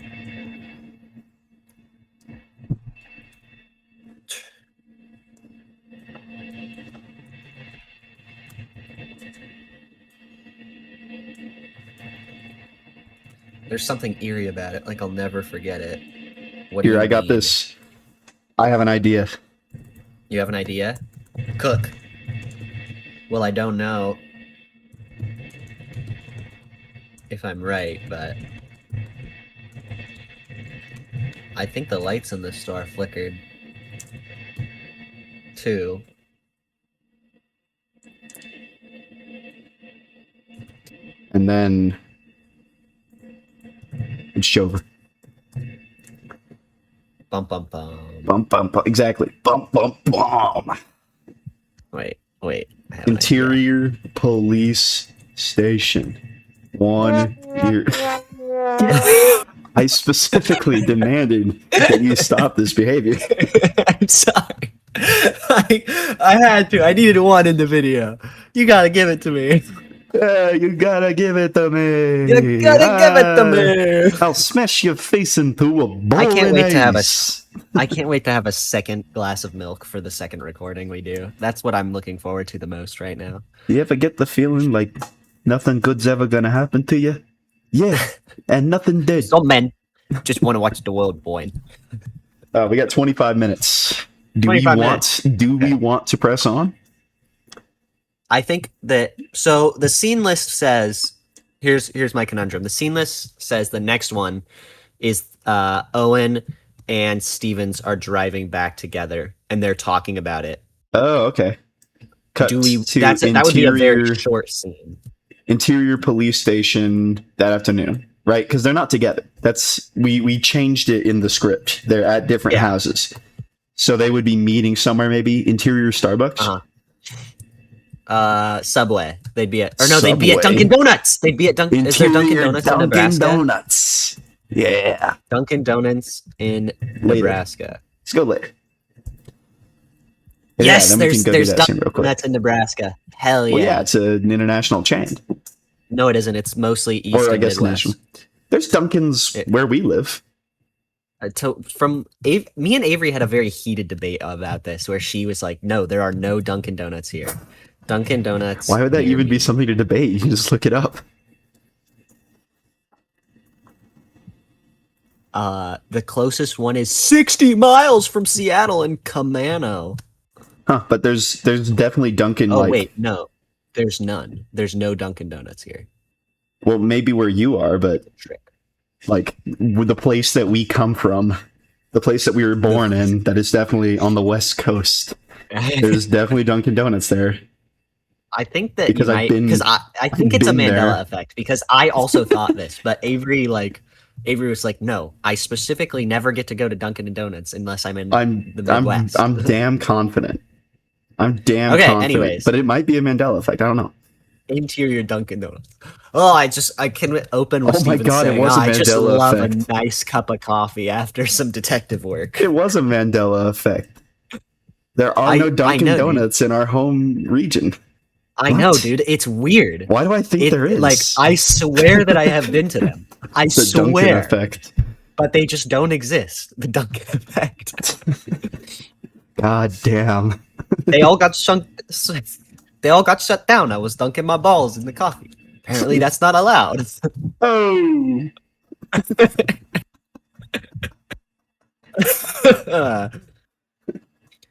There's something eerie about it. Like, I'll never forget it. What do Here, you I got mean? this. I have an idea. You have an idea? Cook. Well, I don't know if I'm right, but I think the lights in the store flickered too. And then it's over. Bum bum bum. Bum bum bum. Exactly. Bum bum bum. Wait. I have an idea. Interior Police Station. 1 year. I specifically demanded that you stop this behavior. I'm sorry. I had to. I needed one in the video. You gotta give it to me. You gotta give it to me. You gotta give it to me. I'll smash your face into a bowl I can't wait to have ice. I can't wait to have a second glass of milk for the second recording we do. That's what I'm looking forward to the most right now. You ever get the feeling like nothing good's ever gonna happen to you? Yeah, and nothing did. So just want to watch the world boil. We got 25 minutes. Do we 25 want? Do we want to press on? I think that so the scene list says here's my conundrum. The scene list says the next one is Owen and Stevens are driving back together and they're talking about it. Oh, okay. Cut Do we? to That would be a very short scene. Interior police station that afternoon, right? Because they're not together. That's we changed it in the script. They're at different houses, so they would be meeting somewhere. Maybe interior Starbucks. Subway. They'd be at, or no, they'd be at Dunkin' Donuts. They'd be at Dunkin'. Is there Dunkin' Donuts in Nebraska? Donuts. Yeah. Dunkin' Donuts in Nebraska. Let's go later. Yes, then there's Dunkin' real quick. Donuts in Nebraska. Hell yeah. Well, yeah, it's an international chain. No, it isn't. It's mostly East Or I and guess Midwest. national. There's Dunkin's where we live. Me and Avery had a very heated debate about this, where she was like, "No, there are no Dunkin' Donuts here. Dunkin' Donuts." Why would that near even me." be something to debate? You can just look it up. The closest one is 60 miles from Seattle in Camano. Huh? But there's definitely Dunkin'. Oh wait, no, there's none. There's no Dunkin' Donuts here. Well, maybe where you are, but Trick. like with the place that we come from, the place that we were born in, that is definitely on the West Coast. There's definitely Dunkin' Donuts there. I think that Because I think it's a been Mandela there. effect, because I also thought this, but Avery was like, no, I specifically never get to go to Dunkin' Donuts unless I'm in the Midwest. I'm damn confident. I'm damn Okay, confident. anyways. But it might be a Mandela effect. I don't know. Interior Dunkin' Donuts. Oh, I can open with Oh my Steven God, it saying, was a I just Mandela love effect. a nice cup of coffee after some detective work. It was a Mandela effect. There are no Dunkin' know, Donuts in our home region. I know, dude. It's weird. Why do I think there is? Like, I swear that I have been to them. I the Dunkin' swear. effect. But they just don't exist. The Dunkin' effect. God damn. They all got They all got shut down. I was dunking my balls in the coffee. Apparently, that's not allowed. Oh.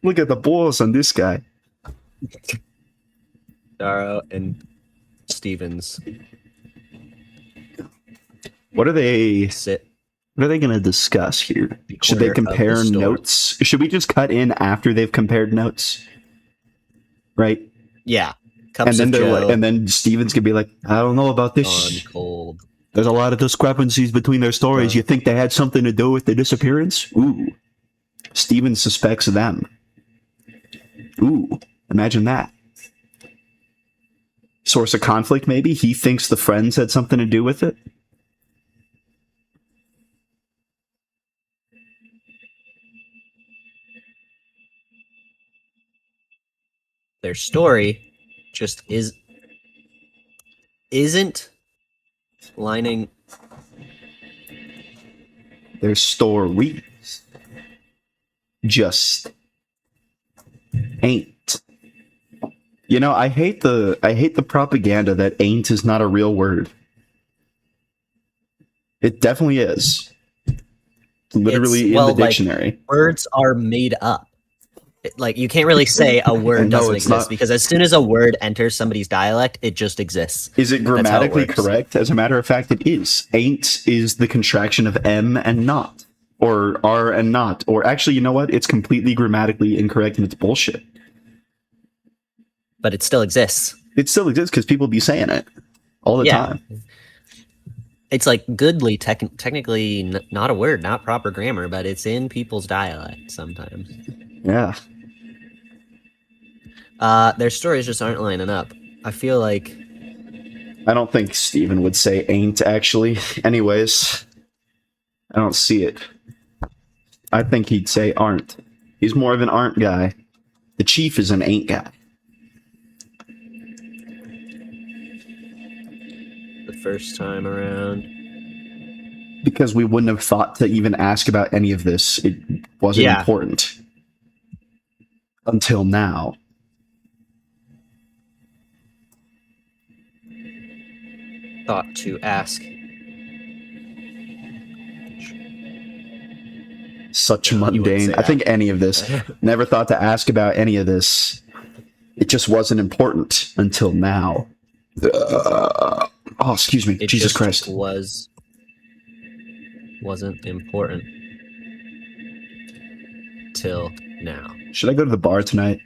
Look at the balls on this guy. Dara and Stevens What are they sit. going to discuss here? Should they corner of the compare store. notes? Should we just cut in after they've compared notes? Right? Yeah. Cups And then of Joe. and then Stevens could be like, I don't know about on this. cold. There's a lot of discrepancies between their stories. You think they had something to do with the disappearance? Ooh. Stevens suspects them. Ooh. Imagine that. Source of conflict, maybe? He thinks the friends had something to do with it? Their story just isn't lining. Their stories just ain't. You know, I hate the propaganda that ain't is not a real word. It definitely is. Literally in the dictionary. Like, words are made up. Like, you can't really say a word No, doesn't it's exist, not. because as soon as a word enters somebody's dialect, it just exists. Is it That's how it grammatically works. correct? As a matter of fact, it is. Ain't is the contraction of M and not. Or R and not. Or actually, you know what? It's completely grammatically incorrect and it's bullshit. But it still exists. It still exists because people be saying it all the Yeah. time. It's like goodly, technically not a word, not proper grammar, but it's in people's dialect sometimes. Yeah. Their stories just aren't lining up. I feel like I don't think Steven would say ain't, actually. Anyways, I don't see it. I think he'd say aren't. He's more of an aren't guy. The chief is an ain't guy. the first time around. Because we wouldn't have thought to even ask about any of this. It wasn't Yeah. important. Until now. Thought to ask. Such No, you wouldn't mundane. say I that. think any of this. Never thought to ask about any of this. It just wasn't important until now. Oh, excuse me. It Jesus just Christ. wasn't important till now. Should I go to the bar tonight?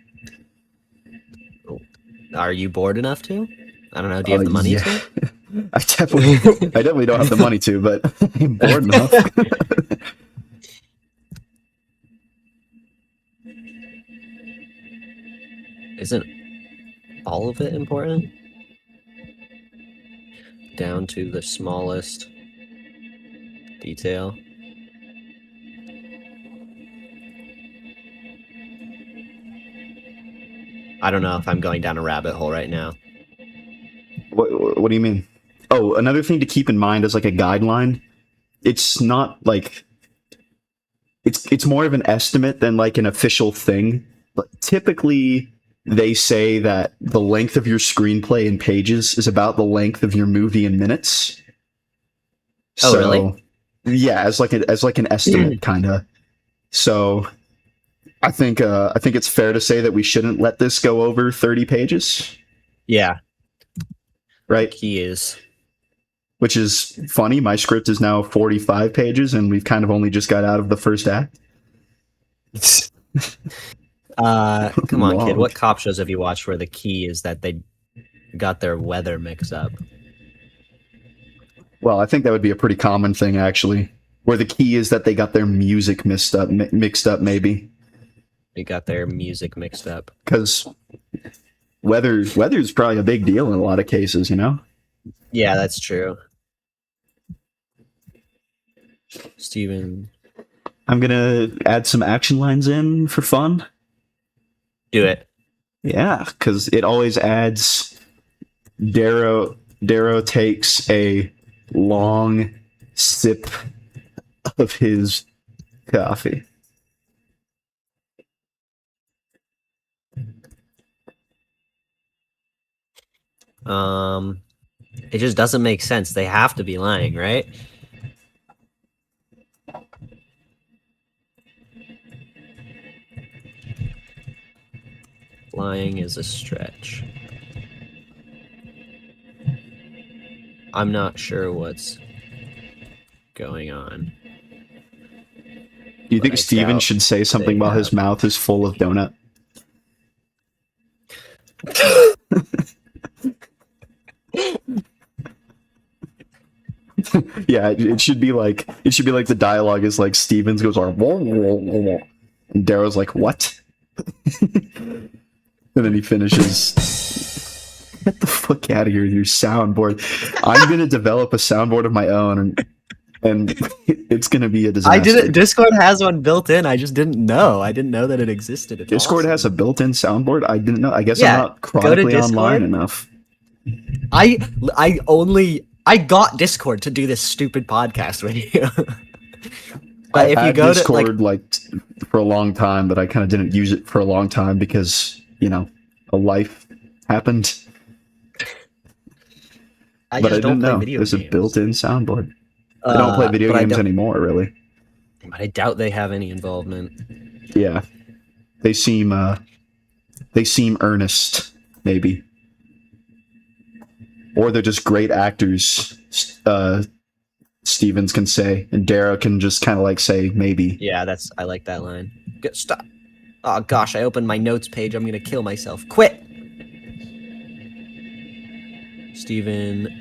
Are you bored enough to? I don't know. Do you have the money yeah. to? I definitely don't have the money to, but I'm bored enough. Isn't all of it important? Down to the smallest detail. I don't know if I'm going down a rabbit hole right now. What do you mean? Oh, another thing to keep in mind as like a guideline, it's not like it's more of an estimate than like an official thing. But typically they say that the length of your screenplay in pages is about the length of your movie in minutes. Oh, really? Yeah, as like an estimate kind of. So I think it's fair to say that we shouldn't let this go over 30 pages, Yeah, right? he is. Which is funny. My script is now 45 pages, and we've kind of only just got out of the first act. Come on, kid. Long. What cop shows have you watched where the key is that they got their weather mixed up? Well, I think that would be a pretty common thing, actually. Where the key is that they got their music mixed up, maybe. They got their music mixed up. Because weather's probably a big deal in a lot of cases, you know? Yeah, that's true. Steven. I'm gonna add some action lines in for fun. Do it. Yeah, because it always adds. Darrow takes a long sip of his coffee. It just doesn't make sense. They have to be lying, right? Lying is a stretch. I'm not sure what's going on. Do you But think I Steven doubt should say something they while his have. mouth is full of donut? Yeah, it should be like the dialogue is like Stevens goes on, and Darrow's like, what? And then he finishes. Get the fuck out of here with your soundboard. I'm gonna develop a soundboard of my own, and it's gonna be a disaster. I didn't. Discord has one built in. I just didn't know. I didn't know that it existed. It's Discord has a awesome. built-in soundboard. I didn't know. I guess Yeah, I'm not go to chronically Discord. online enough. I got Discord to do this stupid podcast with you. But I've if you had go to Discord for a long time, but I kind of didn't use it for a long time because a life happened. I But I just don't didn't play know video there's games. a built-in soundboard. I don't play video but games anymore, really. But I doubt they have any involvement. Yeah, they seem earnest, maybe, or they're just great actors. Stevens can say, and Darrow can just kind of like say maybe. Yeah, I like that line. Stop. Oh gosh, I opened my notes page. I'm gonna kill myself. Quit. Steven.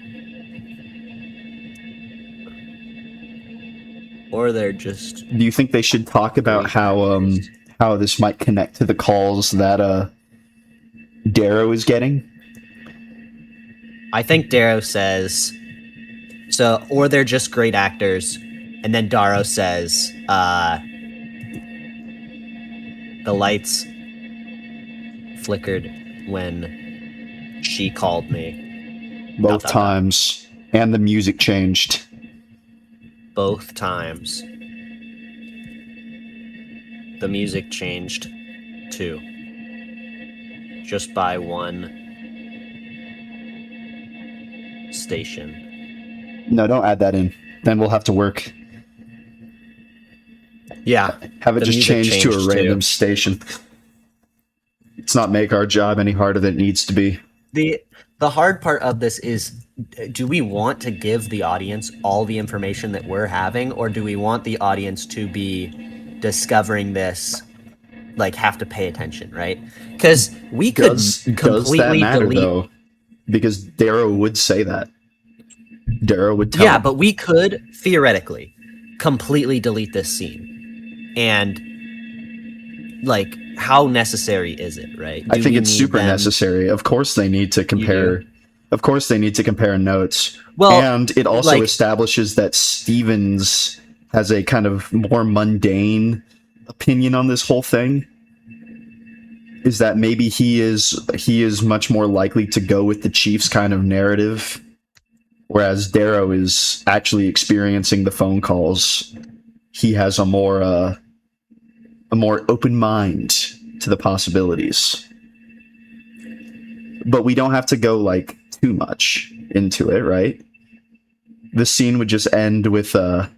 Or they're just. Do you think they should talk about how this might connect to the calls that Darrow is getting? I think Darrow says. So, or they're just great actors, and then Darrow says, the lights flickered when she called me. Both times, and the music changed. Both times. The music changed too. Just by one station. No, don't add that in. Then we'll have to work. Yeah. Have it The just music change to a changed, random too. station. Let's not make our job any harder than it needs to be. The hard part of this is, do we want to give the audience all the information that we're having, or do we want the audience to be discovering this, like, have to pay attention, right? Because we could Does that completely matter delete. though? Because Darrow would say that. Darrow would tell Yeah, him. but we could theoretically completely delete this scene, and like, how necessary is it, right? I Do think we it's need super them- necessary. Of course they need to compare. Of course they need to compare notes. Well, and it also like- establishes that Stevens has a kind of more mundane opinion on this whole thing. Is that maybe he is much more likely to go with the Chiefs kind of narrative, whereas Darrow is actually experiencing the phone calls. He has a more open mind to the possibilities. But we don't have to go like too much into it, right? The scene would just end with I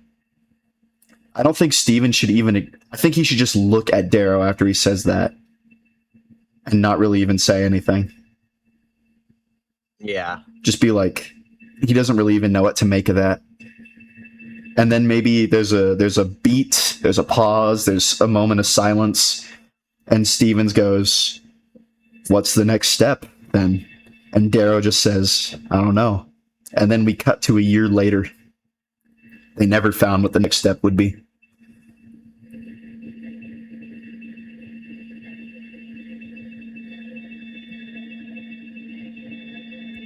don't think Steven should even, I think he should just look at Darrow after he says that and not really even say anything. Yeah. Just be like, he doesn't really even know what to make of that. And then maybe there's a beat, there's a pause, there's a moment of silence, and Stevens goes, "What's the next step then?" And Darrow just says, "I don't know." And then we cut to a year later. They never found what the next step would be.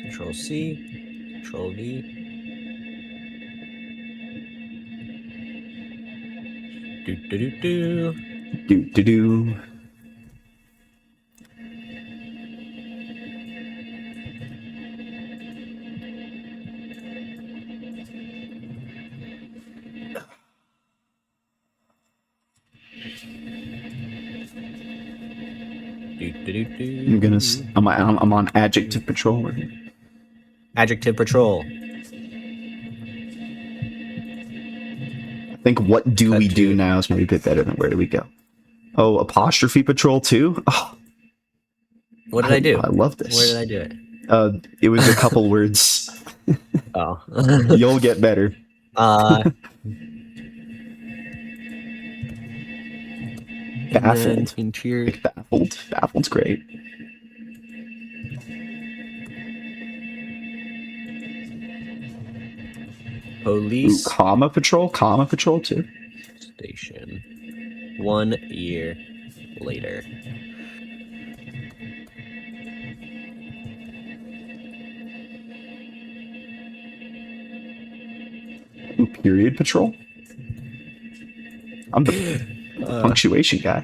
Control C, Control V. Do do do do. Do do do. Do do do do. I'm on adjective patrol. Adjective patrol. I think what do Cut we do to- now is maybe a bit better than where do we go. Oh, apostrophe patrol too. Oh, What did I do? I love this. Where did I do it? It was a couple words. Oh. You'll get better. Baffled. Interior. Like baffled. Baffled's great. Ooh, Police comma patrol too. station. 1 year later. Ooh, period patrol. I'm the punctuation guy.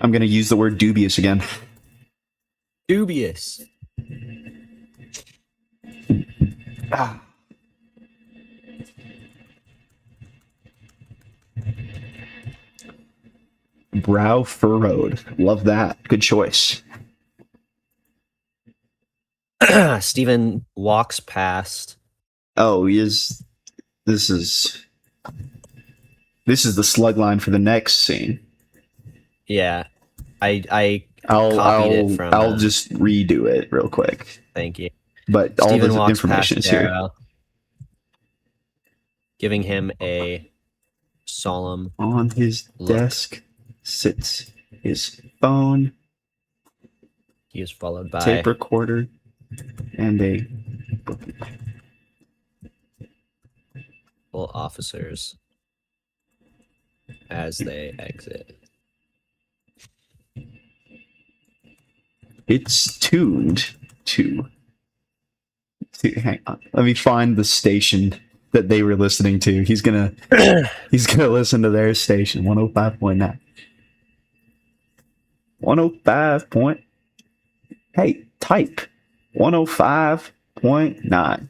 I'm gonna use the word dubious again. Dubious. Brow furrowed. Love that. Good choice. Steven walks past. Oh, this is the slug line for the next scene. Yeah. I I'll copied it from, I'll just redo it real quick. thank you. But all Steven the walks information past is here. Darrow, giving him a solemn On his Look. desk sits his phone, he is followed by tape recorder, and a book. full officers as they exit. It's tuned to hang on. Let me find the station that they were listening to. He's gonna listen to their station, 105.9. 105 point. Hey, type 105.9.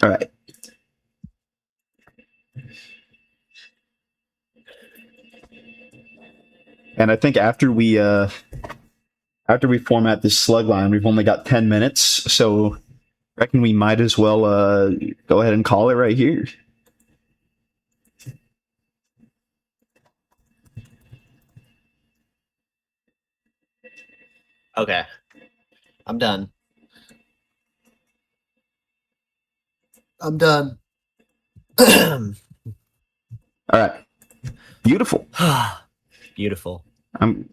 All right. And I think after we format this slug line, we've only got 10 minutes, so I reckon we might as well go ahead and call it right here. Okay. I'm done. I'm done. All right. Beautiful. Beautiful.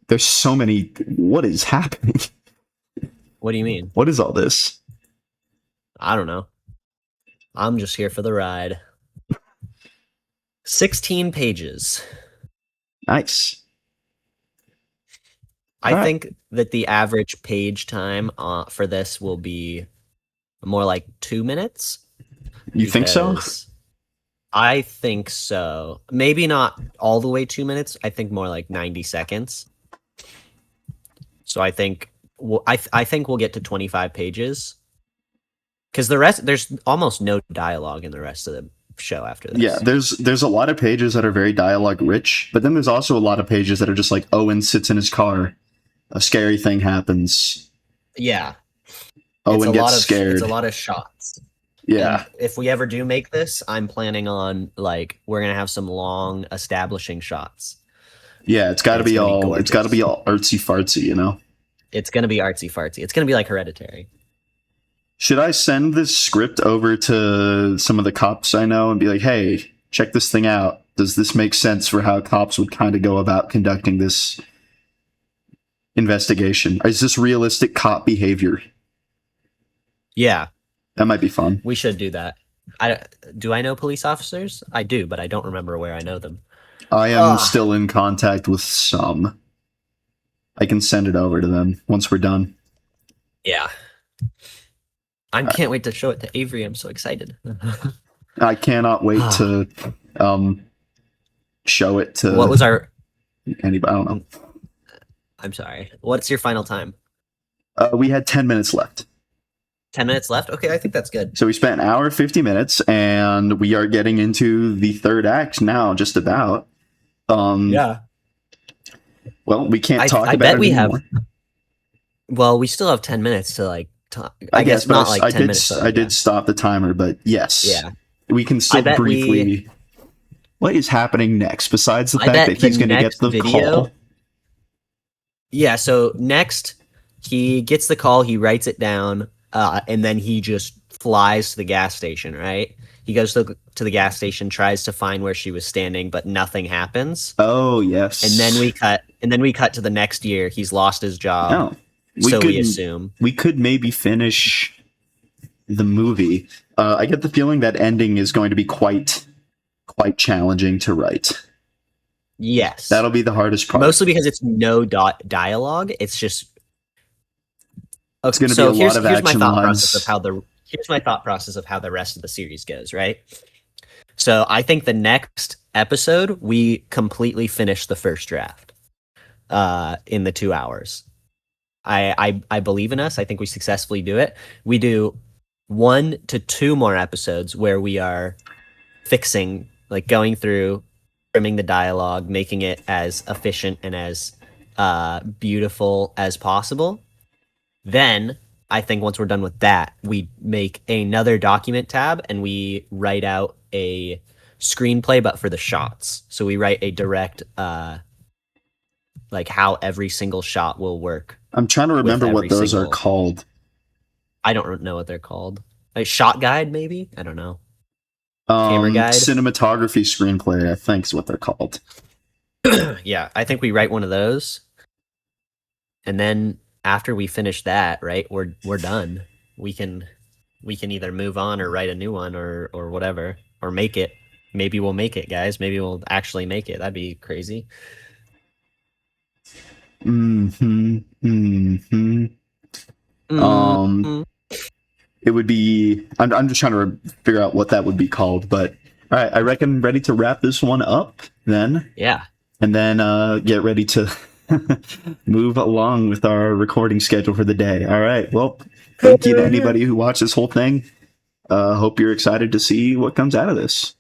There's so many. What is happening? What do you mean? What is all this? I don't know. I'm just here for the ride. 16 pages. Nice. I Alright. think that the average page time for this will be more like 2 minutes. You think so? because I think so. Maybe not all the way 2 minutes. I think more like 90 seconds. So I think I think we'll get to 25 pages. Because the rest, there's almost no dialogue in the rest of the show after this. Yeah, there's a lot of pages that are very dialogue rich, but then there's also a lot of pages that are just like Owen sits in his car, a scary thing happens, Yeah. Owen gets scared. It's a lot of shots. Yeah, And if we ever do make this, I'm planning on like we're gonna have some long establishing shots. yeah, it's got to It's be gonna be all it's got to gorgeous. be all artsy fartsy, you know. It's gonna be artsy fartsy. It's gonna be like Hereditary. Should I send this script over to some of the cops I know and be like, "Hey, check this thing out. Does this make sense for how cops would kind of go about conducting this investigation? Is this realistic cop behavior?" Yeah, That might be fun. we should do that. Do I know police officers? I do, but I don't remember where I know them. I am Ugh. still in contact with some. I can send it over to them once we're done. Yeah. I can't wait to show it to Avery. I'm so excited. I cannot wait to show it to What was our anybody. I don't know. I'm sorry. What's your final time? We had 10 minutes left. 10 minutes left? Okay, I think that's good. So we spent an hour, 50 minutes, and we are getting into the third act now, just about. Yeah. Well, we can't talk I about bet it we anymore. Well, we still have 10 minutes to like talk. I guess not but like I 10 did, minutes. I did stop the timer, but yes. Yeah. We can still bet briefly. What is happening next? Besides the I fact bet that he's the going to get next the video- call. Yeah, so next he gets the call, he writes it down, and then he just flies to the gas station, right? He goes to the gas station, tries to find where she was standing, but nothing happens. Oh yes. And then we cut to the next year. He's lost his job. Oh, We assume. we could maybe finish the movie. I get the feeling that ending is going to be quite challenging to write. Yes. That'll be the hardest part. Mostly because it's no dialogue. It's just It's going to be a lot of action lines. Here's my thought process of how the rest of the series goes, right? So I think the next episode we completely finish the first draft in the 2 hours. I believe in us. I think we successfully do it. We do 1 to 2 more episodes where we are fixing, like going through, trimming the dialogue, making it as efficient and as beautiful as possible. Then I think once we're done with that, we make another document tab and we write out a screenplay, but for the shots. So we write a direct, like how every single shot will work. I'm trying to remember what every those are single- called. I don't know what they're called. Like shot guide, maybe? I don't know. Camera guide? Cinematography screenplay, I think is what they're called. Yeah, I think we write one of those. And then after we finish that, right, we're done. We can either move on or write a new one or whatever, or make it. Maybe we'll make it, guys. Maybe we'll actually make it. That'd be crazy. It would be. I'm just trying to figure out what that would be called. But all right, I reckon ready to wrap this one up then, Yeah. and then get ready to move along with our recording schedule for the day. All right. Well, thank you to anybody who watched this whole thing. Hope you're excited to see what comes out of this.